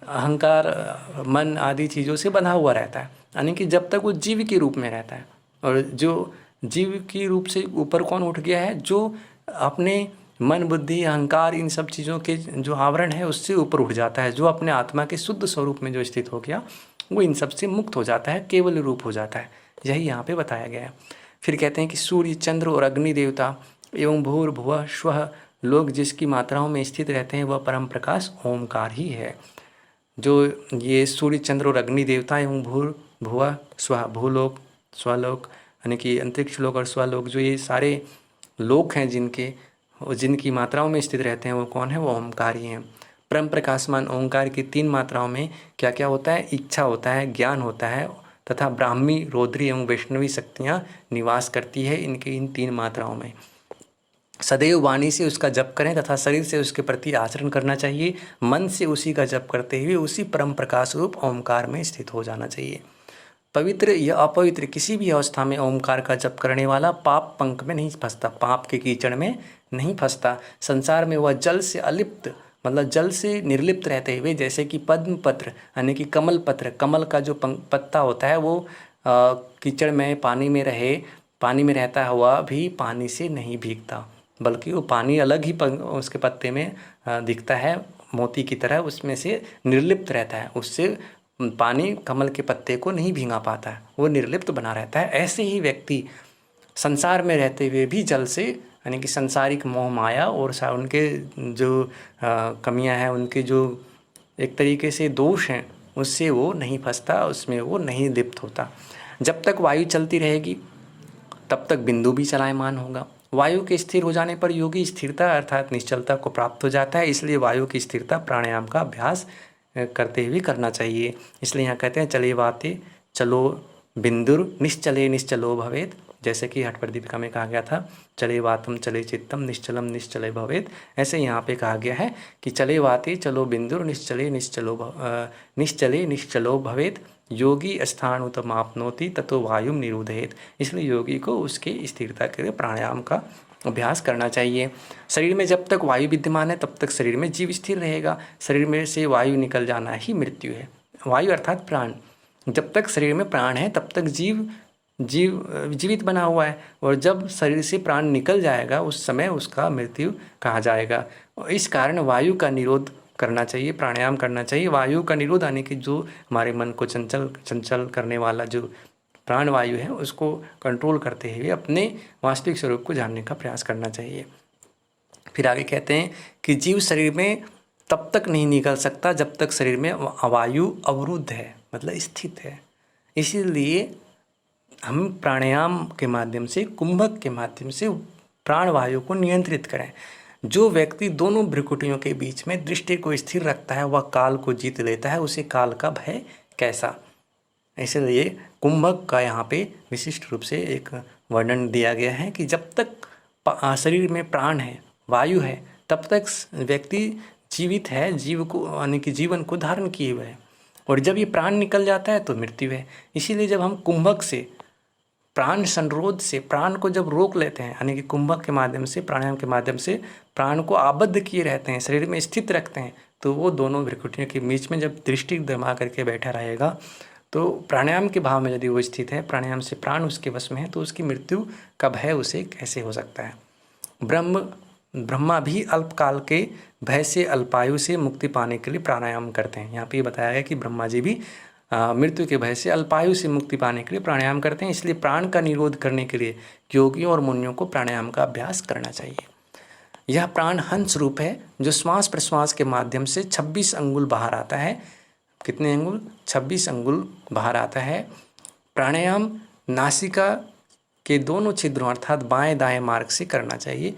अहंकार, मन आदि चीज़ों से बंधा हुआ रहता है, यानी कि जब तक वो जीव के रूप में रहता है। और जो जीव की रूप से ऊपर कौन उठ गया है? जो अपने मन, बुद्धि, अहंकार, इन सब चीज़ों के जो आवरण है उससे ऊपर उठ जाता है। जो अपने आत्मा के शुद्ध स्वरूप में जो स्थित हो गया वो इन सब से मुक्त हो जाता है, केवल रूप हो जाता है। यही यहाँ पे बताया गया है। फिर कहते हैं कि सूर्य, चंद्र और अग्नि देवता एवं भूर्भुवः स्वः लोग जिसकी मात्राओं में स्थित रहते हैं वह परम प्रकाश ओमकार ही है। जो ये सूर्य, चंद्र और अग्नि देवता एवं भूर्भुवः स्वः, भूलोक, स्वलोक यानी कि अंतरिक्ष लोक और स्वलोक, जो ये सारे लोक हैं जिनकी मात्राओं में स्थित रहते हैं वो कौन है? वो ओमकार ही हैं। परम प्रकाशमान ओंकार की 3 मात्राओं में क्या क्या होता है? इच्छा होता है, ज्ञान होता है तथा ब्राह्मी, रौद्री एवं वैष्णवी शक्तियाँ निवास करती है इनकी इन 3 मात्राओं में। सदैव वाणी से उसका जप करें तथा शरीर से उसके प्रति आचरण करना चाहिए। मन से उसी का जप करते हुए उसी परम प्रकाश रूप ओंकार में स्थित हो जाना चाहिए। पवित्र या अपवित्र किसी भी अवस्था में ओंकार का जप करने वाला पाप पंख में नहीं फंसता, पाप के कीचड़ में नहीं फंसता। संसार में वह जल से अलिप्त, मतलब जल से निर्लिप्त रहते हुए, जैसे कि पद्म पत्र यानी कि कमल पत्र, कमल का जो पत्ता होता है वो कीचड़ में, पानी में रहता हुआ भी पानी से नहीं भीगता, बल्कि वो पानी अलग ही उसके पत्ते में दिखता है, मोती की तरह उसमें से निर्लिप्त रहता है, उससे पानी कमल के पत्ते को नहीं भींगा पाता है, वो निर्लिप्त बना रहता है। ऐसे ही व्यक्ति संसार में रहते हुए भी जल से, यानी कि सांसारिक मोह माया और उनके जो कमियां हैं, उनके जो एक तरीके से दोष हैं, उससे वो नहीं फंसता, उसमें वो नहीं लिप्त होता। जब तक वायु चलती रहेगी तब तक बिंदु भी चलायमान होगा। वायु के स्थिर हो जाने पर योगी स्थिरता अर्थात निश्चलता को प्राप्त हो जाता है। इसलिए वायु की स्थिरता प्राणायाम का अभ्यास करते हुए करना चाहिए। इसलिए यहाँ कहते हैं चले वाते चलो बिंदुर निश्चले निश्चलो भवेत, जैसे कि हठ दीपिका में कहा गया था चले वातम चले चित्तम निश्चलम निश्चले भवेत, ऐसे यहाँ पे कहा गया है कि चले वाते चलो बिंदुर निश्चले निश्चलो भवेत, योगी स्थान उत्तमाप्नोति ततो वायुम निरुधेत। इसलिए योगी को उसकी स्थिरता के लिए प्राणायाम का अभ्यास करना चाहिए। शरीर में जब तक वायु विद्यमान है तब तक शरीर में जीव स्थिर रहेगा। शरीर में से वायु निकल जाना ही मृत्यु है। वायु अर्थात प्राण, जब तक शरीर में प्राण है तब तक जीवित बना हुआ है, और जब शरीर से प्राण निकल जाएगा उस समय उसका मृत्यु कहा जाएगा। इस कारण वायु का निरोध करना चाहिए, प्राणायाम करना चाहिए। वायु का निरोध आने की जो हमारे मन को चंचल करने वाला जो प्राण वायु है उसको कंट्रोल करते हुए अपने वास्तविक स्वरूप को जानने का प्रयास करना चाहिए। फिर आगे कहते हैं कि जीव शरीर में तब तक नहीं निकल सकता जब तक शरीर में वायु अवरुद्ध है, मतलब स्थित है। इसीलिए हम प्राणायाम के माध्यम से, कुंभक के माध्यम से प्राण वायु को नियंत्रित करें। जो व्यक्ति दोनों भ्रुकुटियों के बीच में दृष्टि को स्थिर रखता है वह काल को जीत लेता है, उसे काल का भय कैसा। इसलिए कुंभक का यहाँ पे विशिष्ट रूप से एक वर्णन दिया गया है कि जब तक शरीर में प्राण है, वायु है, तब तक व्यक्ति जीवित है, जीव को यानी कि जीवन को धारण किए हुए है, और जब ये प्राण निकल जाता है तो मृत्यु है। इसीलिए जब हम कुंभक से, प्राण संरोध से प्राण को जब रोक लेते हैं, यानी कि कुंभक के माध्यम से, प्राणायाम के माध्यम से प्राण को आबद्ध किए रहते हैं, शरीर में स्थित रखते हैं, तो वो दोनों भ्रुकुटियों के बीच में जब दृष्टि दमा करके बैठा रहेगा तो प्राणायाम के भाव में यदि वो स्थित है, प्राणायाम से प्राण उसके वश में है, तो उसकी मृत्यु का भय उसे कैसे हो सकता है। ब्रह्मा भी अल्पकाल के भय से, अल्पायु से मुक्ति पाने के लिए प्राणायाम करते हैं। यहाँ पे ये बताया गया कि ब्रह्मा जी भी मृत्यु के भय से, अल्पायु से मुक्ति पाने के लिए प्राणायाम करते हैं। इसलिए प्राण का निरोध करने के लिए योगियों और मुनियों को प्राणायाम का अभ्यास करना चाहिए। यह प्राण हंस रूप है जो श्वास प्रश्वास के माध्यम से 26 अंगुल बाहर आता है। कितने अंगुल? 26 अंगुल बाहर आता है। प्राणायाम नासिका के दोनों छिद्रों अर्थात बाएं दाएं मार्ग से करना चाहिए।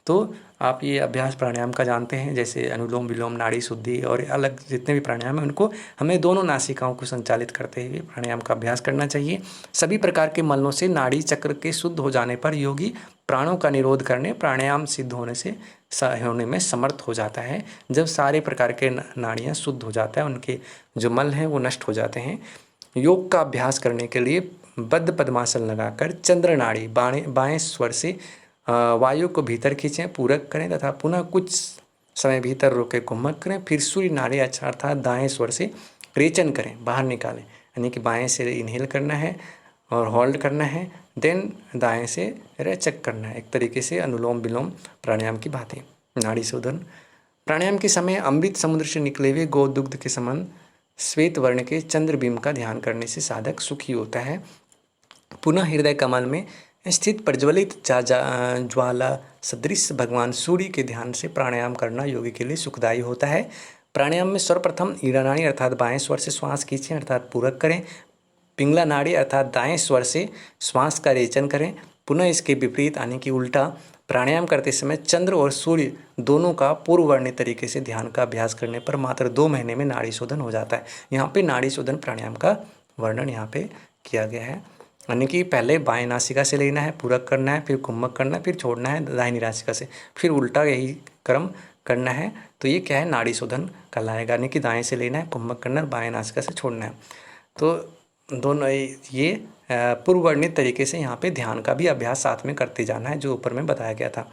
तो आप ये अभ्यास प्राणायाम का जानते हैं, जैसे अनुलोम विलोम, नाड़ी शुद्धि और अलग जितने भी प्राणायाम हैं उनको हमें दोनों नासिकाओं को संचालित करते हुए प्राणायाम का अभ्यास करना चाहिए। सभी प्रकार के मलों से नाड़ी चक्र के शुद्ध हो जाने पर योगी प्राणों का निरोध करने, प्राणायाम सिद्ध होने में समर्थ हो जाता है। जब सारे प्रकार के नाड़ियाँ शुद्ध हो जाता है, उनके जो मल हैं वो नष्ट हो जाते हैं। योग का अभ्यास करने के लिए बद्ध पद्मासन लगाकर चंद्र नाड़ी बाएं स्वर से वायु को भीतर खींचें, पूरक करें तथा पुनः कुछ समय भीतर रोके कुंभक करें। फिर सूर्य नाड़ी अर्थात दाएं स्वर से रेचन करें, बाहर निकालें, यानी कि बाएं से इनहेल करना है और होल्ड करना है, देन दाएं से रेचक करना है। एक तरीके से अनुलोम विलोम प्राणायाम की बातें। नाड़ी शोधन प्राणायाम के समय अमृत समुद्र से निकले हुए गोदुग्ध के समान श्वेत वर्ण के चंद्रबिंब का ध्यान करने से साधक सुखी होता है। पुनः हृदय कमल में स्थित प्रज्वलित ज्वाला सदृश भगवान सूर्य के ध्यान से प्राणायाम करना योगी के लिए सुखदायी होता है। प्राणायाम में सर्वप्रथम ईड़ा नाड़ी अर्थात बाएं स्वर से श्वास खींचें अर्थात पूरक करें। पिंगला नाड़ी अर्थात दाएं स्वर से श्वास का रेचन करें। पुनः इसके विपरीत यानी कि उल्टा प्राणायाम करते समय चंद्र और सूर्य दोनों का पूर्व वर्णित तरीके से ध्यान का अभ्यास करने पर मात्र 2 महीने में नाड़ी शोधन हो जाता है। यहाँ पे नाड़ी शोधन प्राणायाम का वर्णन यहाँ पे किया गया है, यानी कि पहले बाएं नासिका से लेना है, पूरक करना है, फिर कुंभक करना है, फिर छोड़ना है दाहिनी नासिका से, फिर उल्टा यही क्रम करना है। तो ये क्या है, नाड़ी शोधन कहलाएगा, यानी कि दाएं से लेना है, कुंभक करना है, बाएं नासिका से छोड़ना है। तो दोनों ये पूर्व वर्णित तरीके से यहाँ पे ध्यान का भी अभ्यास साथ में करते जाना है, जो ऊपर में बताया गया था।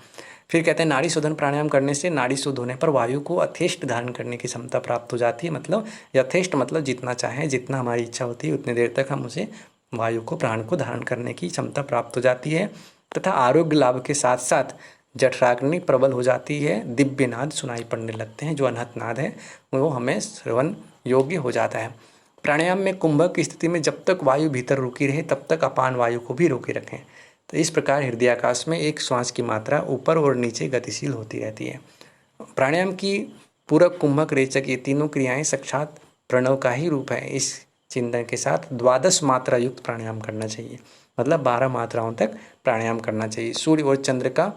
फिर कहते हैं नाड़ी शोधन प्राणायाम करने से नाड़ी शुद्ध होने पर वायु को यथेष्ट धारण करने की क्षमता प्राप्त हो जाती है। मतलब यथेष्ट मतलब जितना चाहें, जितना हमारी इच्छा होती है उतनी देर तक हम उसे वायु को प्राण को धारण करने की क्षमता प्राप्त हो जाती है, तथा आरोग्य लाभ के साथ साथ जठराग्नि प्रबल हो जाती है, दिव्य नाद सुनाई पड़ने लगते हैं, जो अनहत नाद है वो हमें श्रवण योग्य हो जाता है। प्राणायाम में कुंभक की स्थिति में जब तक वायु भीतर रुकी रहे तब तक अपान वायु को भी रोके रखें। तो इस प्रकार हृदयाकाश में एक श्वास की मात्रा ऊपर और नीचे गतिशील होती रहती है। प्राणायाम की पूरक, कुंभक, रेचक ये तीनों क्रियाएं साक्षात प्रणव का ही रूप है। इस चिंतन के साथ 12 मात्रा युक्त प्राणायाम करना चाहिए, मतलब 12 मात्राओं तक प्राणायाम करना चाहिए। सूर्य और चंद्र का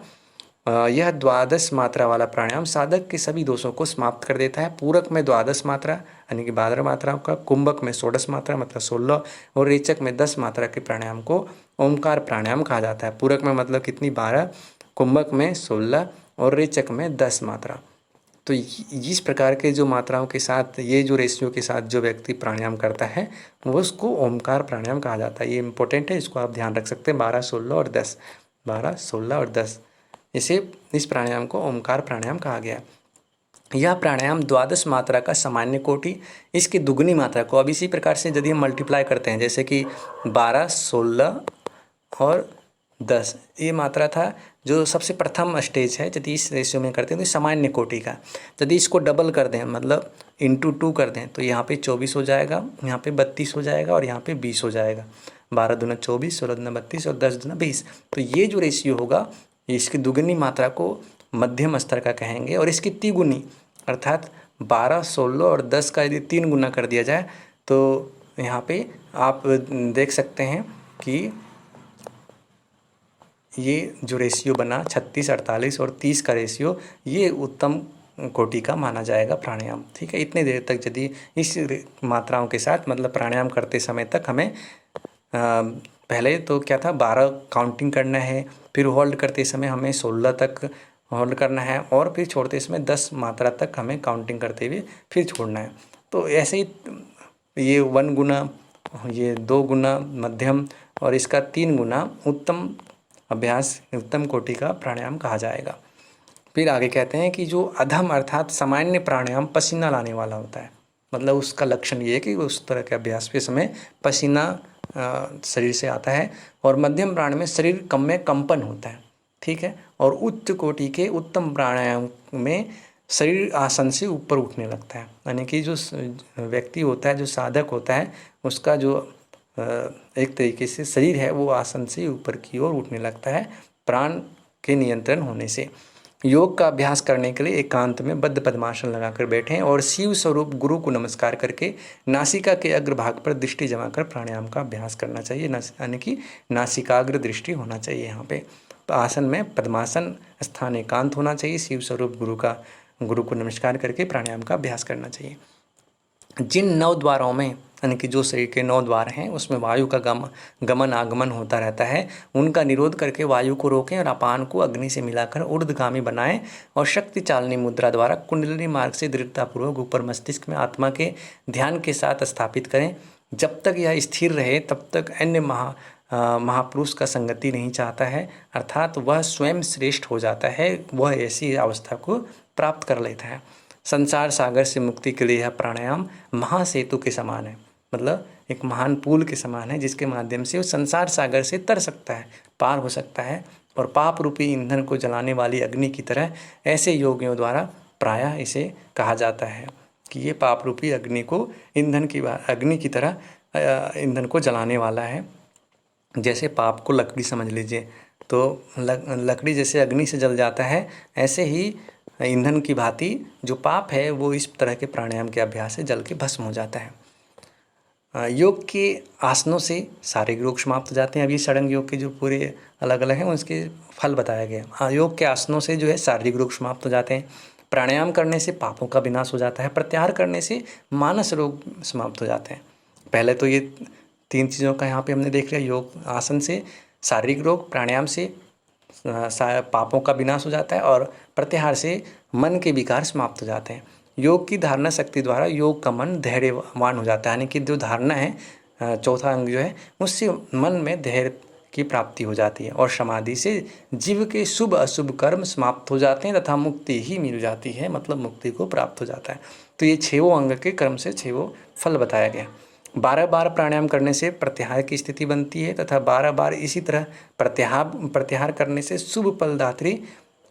यह 12 मात्रा वाला प्राणायाम साधक के सभी दोषों को समाप्त कर देता है। पूरक में 12 मात्रा यानी कि 12 मात्राओं का, कुंभक में 16 मात्रा मतलब 16, और रेचक में 10 मात्रा के प्राणायाम को ओमकार प्राणायाम कहा जाता है। पूरक में मतलब कितनी, 12, कुंभक में 16 और रेचक में 10 मात्रा। तो इस प्रकार के जो मात्राओं के साथ, ये जो रेशियो के साथ जो व्यक्ति प्राणायाम करता है वो उसको ओमकार प्राणायाम कहा जाता है। ये इंपॉर्टेंट है, इसको आप ध्यान रख सकते हैं। 12, 16 और 10, 12, 16 और 10, इस प्राणायाम को ओमकार प्राणायाम कहा गया। यह प्राणायाम 12 मात्रा का सामान्य कोटि, इसकी दुगनी मात्रा को, अब इसी प्रकार से यदि हम मल्टीप्लाई करते हैं, जैसे कि 12, 16 और 10 ये मात्रा था जो सबसे प्रथम स्टेज है। यदि इस रेशियो में करते हैं तो सामान्य कोटि का, यदि इसको डबल कर दें मतलब इंटू 2 कर दें तो यहाँ पे 24 हो जाएगा, यहाँ पे 32 हो जाएगा और यहाँ पे 20 हो जाएगा। 12 दूना 24, 16 दूना 32 और 10 दूना 20। तो ये जो रेशियो होगा इसकी दुगनी मात्रा को मध्यम स्तर का कहेंगे, और इसकी तिगुनी अर्थात 12, 16 और 10 का यदि 3 गुना कर दिया जाए तो यहाँ पे आप देख सकते हैं कि ये जो रेशियो बना 36, 48 और 30 का रेशियो, ये उत्तम कोटि का माना जाएगा प्राणायाम। ठीक है, इतने देर तक यदि इस मात्राओं के साथ मतलब प्राणायाम करते समय तक हमें पहले तो क्या था, 12 काउंटिंग करना है, फिर होल्ड करते समय हमें 16 तक होल्ड करना है, और फिर छोड़ते समय 10 मात्रा तक हमें काउंटिंग करते हुए फिर छोड़ना है। तो ऐसे ही ये 1 गुना, ये 2 गुना मध्यम, और इसका 3 गुना उत्तम अभ्यास, उत्तम कोटि का प्राणायाम कहा जाएगा। फिर आगे कहते हैं कि जो अधम अर्थात सामान्य प्राणायाम पसीना लाने वाला होता है, मतलब उसका लक्षण ये है कि उस तरह के अभ्यास के समय पसीना शरीर से आता है, और मध्यम प्राणायाम में शरीर में कंपन होता है। ठीक है, और उच्च कोटि के उत्तम प्राणायाम में शरीर आसन से ऊपर उठने लगता है, यानी कि जो व्यक्ति होता है, जो साधक होता है, उसका जो एक तरीके से शरीर है वो आसन से ऊपर की ओर उठने लगता है प्राण के नियंत्रण होने से। योग का अभ्यास करने के लिए एकांत में बद्ध पद्मासन लगाकर बैठें और शिव स्वरूप गुरु को नमस्कार करके नासिका के अग्रभाग पर दृष्टि जमाकर प्राणायाम का अभ्यास करना चाहिए, यानी कि नासिकाग्र दृष्टि होना चाहिए। यहाँ पे आसन में पद्मासन स्थान एकांत होना चाहिए, शिव स्वरूप गुरु को नमस्कार करके प्राणायाम का अभ्यास करना चाहिए। जिन 9 द्वारों में, यानी कि जो शरीर के 9 द्वार हैं उसमें वायु का गमन आगमन होता रहता है, उनका निरोध करके वायु को रोकें और अपान को अग्नि से मिलाकर ऊर्ध्वगामी बनाएं, और शक्ति चालनी मुद्रा द्वारा कुंडलिनी मार्ग से दृढ़तापूर्वक ऊपर मस्तिष्क में आत्मा के ध्यान के साथ स्थापित करें। जब तक यह स्थिर रहे तब तक अन्य महापुरुष का संगति नहीं चाहता है, अर्थात वह स्वयं श्रेष्ठ हो जाता है, वह ऐसी अवस्था को प्राप्त कर लेता है। संसार सागर से मुक्ति के लिए यह प्राणायाम महासेतु के समान है, मतलब एक महान पुल के समान है, जिसके माध्यम से वो संसार सागर से तर सकता है, पार हो सकता है, और पाप रूपी ईंधन को जलाने वाली अग्नि की तरह ऐसे योगियों द्वारा प्रायः इसे कहा जाता है कि ये पाप रूपी अग्नि को अग्नि की तरह ईंधन को जलाने वाला है। जैसे पाप को लकड़ी समझ लीजिए, तो लकड़ी जैसे अग्नि से जल जाता है, ऐसे ही ईंधन की भांति जो पाप है वो इस तरह के प्राणायाम के अभ्यास से जल के भस्म हो जाता है। योग के आसनों से शारीरिक रोग समाप्त हो जाते हैं। अभी षडंग योग के जो पूरे अलग अलग हैं उसके फल बताया गया। हाँ, योग के आसनों से जो है शारीरिक रोग समाप्त हो जाते हैं। प्राणायाम करने से पापों का विनाश हो जाता है। प्रत्याहार करने से मानस रोग समाप्त हो जाते हैं। पहले तो ये 3 चीज़ों का यहाँ पे हमने देख लिया। योग आसन से शारीरिक रोग, प्राणायाम से पापों का विनाश हो जाता है और प्रत्याहार से मन के विकार समाप्त हो जाते हैं। योग की धारणा शक्ति द्वारा योग का मन धैर्यवान हो जाता है, यानी कि जो धारणा है चौथा अंग जो है उससे मन में धैर्य की प्राप्ति हो जाती है और समाधि से जीव के शुभ अशुभ कर्म समाप्त हो जाते हैं तथा मुक्ति ही मिल जाती है, मतलब मुक्ति को प्राप्त हो जाता है। तो ये 6 अंग के कर्म से 6 फल बताया गया। 12 बार प्राणायाम करने से प्रत्याहार की स्थिति बनती है तथा 12 बार इसी तरह प्रत्याहार करने से शुभ फलदात्री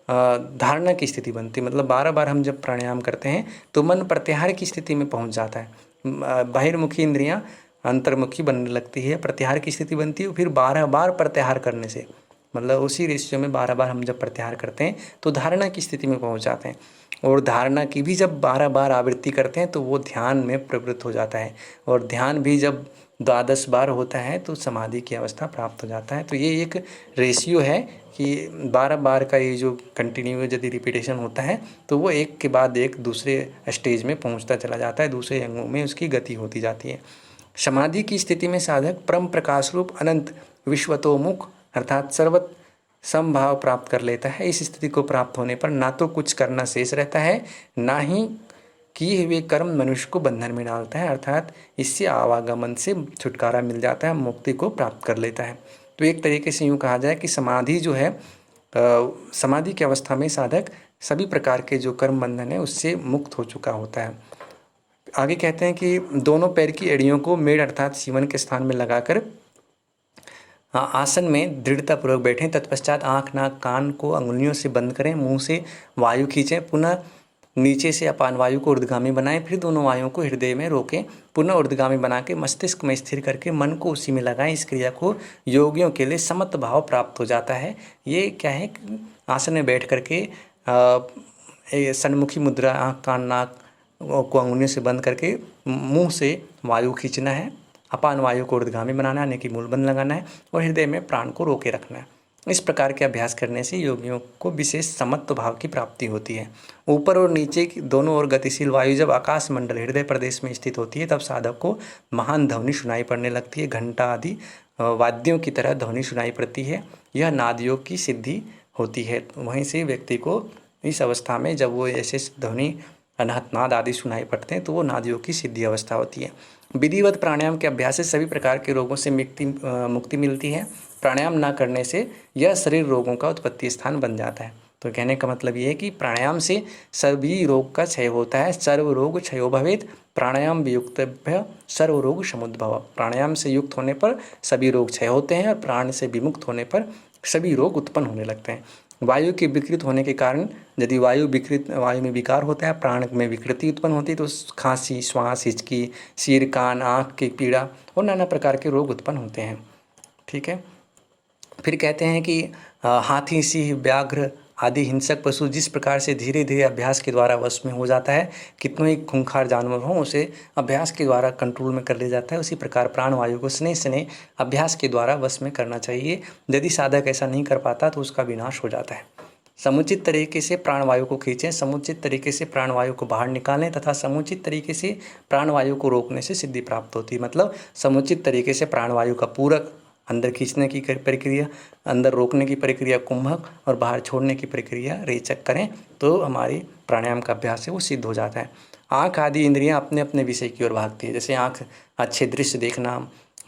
धारणा की स्थिति बनती है। मतलब 12 बार हम जब प्राणायाम करते हैं तो मन प्रत्याहार की स्थिति में पहुंच जाता है। बहिर्मुखी इंद्रियां अंतर्मुखी बनने लगती है, प्रत्याहार की स्थिति बनती है। फिर 12 बार प्रत्याहार करने से, मतलब उसी रेशियो में 12 बार हम जब प्रत्याहार करते हैं तो धारणा की स्थिति में पहुंच जाते हैं। और धारणा की भी जब 12 बार आवृत्ति करते हैं तो वो ध्यान में प्रवृत्त हो जाता है। और ध्यान भी जब 12 बार होता है तो समाधि की अवस्था प्राप्त हो जाता है। तो ये एक रेशियो है कि 12 बार का ये जो कंटिन्यू यदि रिपीटेशन होता है तो वो एक के बाद एक दूसरे स्टेज में पहुंचता चला जाता है, दूसरे अंगों में उसकी गति होती जाती है। समाधि की स्थिति में साधक परम प्रकाश रूप अनंत विश्वतोमुख अर्थात सर्वत समभाव प्राप्त कर लेता है। इस स्थिति को प्राप्त होने पर ना तो कुछ करना शेष रहता है, ना ही किए हुए कर्म मनुष्य को बंधन में डालता है, अर्थात इससे आवागमन से छुटकारा मिल जाता है, मुक्ति को प्राप्त कर लेता है। तो एक तरीके से यूँ कहा जाए कि समाधि जो है समाधि की अवस्था में साधक सभी प्रकार के जो कर्म बंधन है उससे मुक्त हो चुका होता है। आगे कहते हैं कि दोनों पैर की एड़ियों को मेड़ अर्थात सीवन के स्थान में लगाकर आसन में दृढ़तापूर्वक बैठें। तत्पश्चात आँख, नाक, कान को अंगुलियों से बंद करें, मुंह से वायु खींचें, पुनः नीचे से अपान वायु को ऊर्ध्वगामी बनाएं, फिर दोनों वायुओं को हृदय में रोकें, पुनः ऊर्ध्वगामी बना के मस्तिष्क में स्थिर करके मन को उसी में लगाएं। इस क्रिया को योगियों के लिए समत्व भाव प्राप्त हो जाता है। ये क्या है, आसन में बैठ करके सन्मुखी मुद्रा, आँख, कान, नाक को अंगुलियों से बंद करके मुंह से वायु खींचना है, अपान वायु को ऊर्ध्वगामी बनाना है, यानी कि मूलबंध लगाना है, और हृदय में प्राण को रोके रखना है। इस प्रकार के अभ्यास करने से योगियों को विशेष समत्व भाव की प्राप्ति होती है। ऊपर और नीचे की दोनों ओर गतिशील वायु जब आकाश मंडल हृदय प्रदेश में स्थित होती है तब साधक को महान ध्वनि सुनाई पड़ने लगती है। घंटा आदि वाद्यों की तरह ध्वनि सुनाई पड़ती है। यह नाद योग की सिद्धि होती है। वहीं से व्यक्ति को इस अवस्था में जब वो ऐसे ध्वनि अनाहत नाद आदि सुनाई पड़ते हैं तो वो नाद योग की सिद्धि अवस्था होती है। विधिवत प्राणायाम के अभ्यास से सभी प्रकार के रोगों से मुक्ति मिलती है। प्राणायाम न करने से यह शरीर रोगों का उत्पत्ति स्थान बन जाता है। तो कहने का मतलब ये है कि प्राणायाम से सभी रोग का क्षय होता है। सर्व रोग क्षयो भवेत् प्राणायाम वियुक्तभ्य सर्व रोग समुद्भव। प्राणायाम से युक्त होने पर सभी रोग क्षय होते हैं और प्राण से विमुक्त होने पर सभी रोग उत्पन्न होने लगते हैं। वायु के विकृत होने के कारण यदि वायु में विकार होता है, प्राण में विकृति उत्पन्न होती है तो खांसी, श्वास, हिचकी, सिर, कान, आँख की पीड़ा और नाना प्रकार के रोग उत्पन्न होते हैं। ठीक है। फिर कहते हैं कि हाथी, सिंह, व्याघ्र आदि हिंसक पशु जिस प्रकार से धीरे धीरे अभ्यास के द्वारा वश में हो जाता है, कितने ही खूंखार जानवर हों उसे अभ्यास के द्वारा कंट्रोल में कर लिया जाता है, उसी प्रकार प्राणवायु को स्नेह स्नेह अभ्यास के द्वारा वश में करना चाहिए। यदि साधक ऐसा नहीं कर पाता तो उसका विनाश हो जाता है। समुचित तरीके से प्राणवायु को खींचें, समुचित तरीके से प्राणवायु को बाहर निकालें तथा समुचित तरीके से प्राणवायु को रोकने से सिद्धि प्राप्त होती है। मतलब समुचित तरीके से प्राणवायु का पूरक अंदर खींचने की प्रक्रिया, अंदर रोकने की प्रक्रिया कुंभक और बाहर छोड़ने की प्रक्रिया रेचक करें तो हमारी प्राणायाम का अभ्यास है वो सिद्ध हो जाता है। आँख आदि इंद्रियां अपने अपने विषय की ओर भागती है। जैसे आँख अच्छे दृश्य देखना,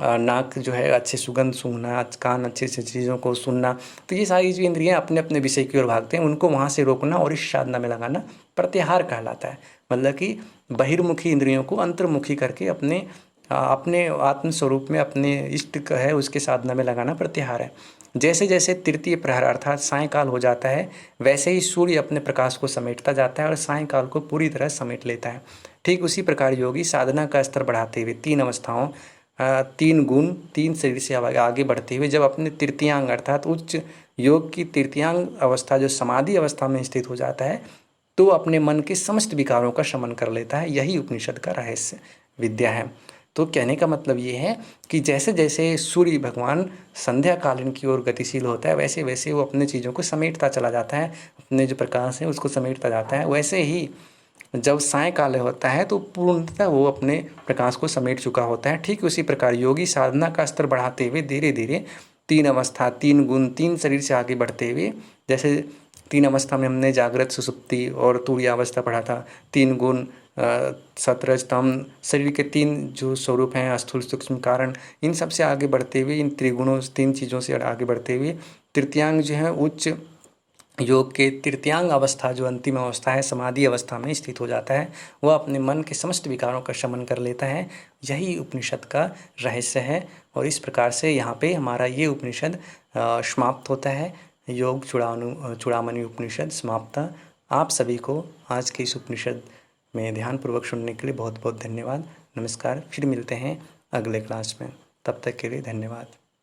नाक जो है अच्छे सुगंध सूंघना, कान अच्छे से चीज़ों को सुनना, तो ये सारी जो इंद्रियां अपने अपने विषय की ओर भागते हैं, उनको वहाँ से रोकना और इस साधना में लगाना प्रत्याहार कहलाता है। मतलब कि बहिर्मुखी इंद्रियों को अंतर्मुखी करके अपने आत्म स्वरूप में अपने इष्ट का है उसके साधना में लगाना प्रत्याहार है। जैसे जैसे तृतीय प्रहर अर्थात सायंकाल हो जाता है वैसे ही सूर्य अपने प्रकाश को समेटता जाता है और सायंकाल को पूरी तरह समेट लेता है। ठीक उसी प्रकार योगी साधना का स्तर बढ़ाते हुए 3 अवस्थाओं, 3 गुण, 3 शरीर से आगे बढ़ते हुए जब अपने तृतीयांग अर्थात उच्च योग की तृतीयांग अवस्था जो समाधि अवस्था में स्थित हो जाता है तो अपने मन के समस्त विकारों का शमन कर लेता है। यही उपनिषद का रहस्य विद्या है। तो कहने का मतलब ये है कि जैसे जैसे सूर्य भगवान संध्या कालीन की ओर गतिशील होता है, वैसे वैसे वो अपने चीज़ों को समेटता चला जाता है, अपने जो प्रकाश है उसको समेटता जाता है। वैसे ही जब सायंकाल होता है तो पूर्णतः वो अपने प्रकाश को समेट चुका होता है। ठीक उसी प्रकार योगी साधना का स्तर बढ़ाते हुए धीरे धीरे 3 अवस्था, 3 गुण, 3 शरीर से आगे बढ़ते हुए, जैसे 3 अवस्था में हमने जागृत, सुषुप्ति और तुरीयावस्था पढ़ा था। 3 गुण सत्व रज तम, शरीर के 3 जो स्वरूप हैं स्थूल सूक्ष्म कारण, इन सब से आगे बढ़ते हुए, इन त्रिगुणों 3 चीज़ों से आगे बढ़ते हुए तृतीयांग जो है उच्च योग के तृतीयांग अवस्था, जो अंतिम अवस्था है समाधि अवस्था में स्थित हो जाता है। वह अपने मन के समस्त विकारों का शमन कर लेता है। यही उपनिषद का रहस्य है और इस प्रकार से यहाँ पे हमारा ये उपनिषद समाप्त होता है। योग चूड़ामणि उपनिषद समाप्त। आप सभी को आज के इस उपनिषद में ध्यानपूर्वक सुनने के लिए बहुत बहुत धन्यवाद। नमस्कार। फिर मिलते हैं अगले क्लास में। तब तक के लिए धन्यवाद।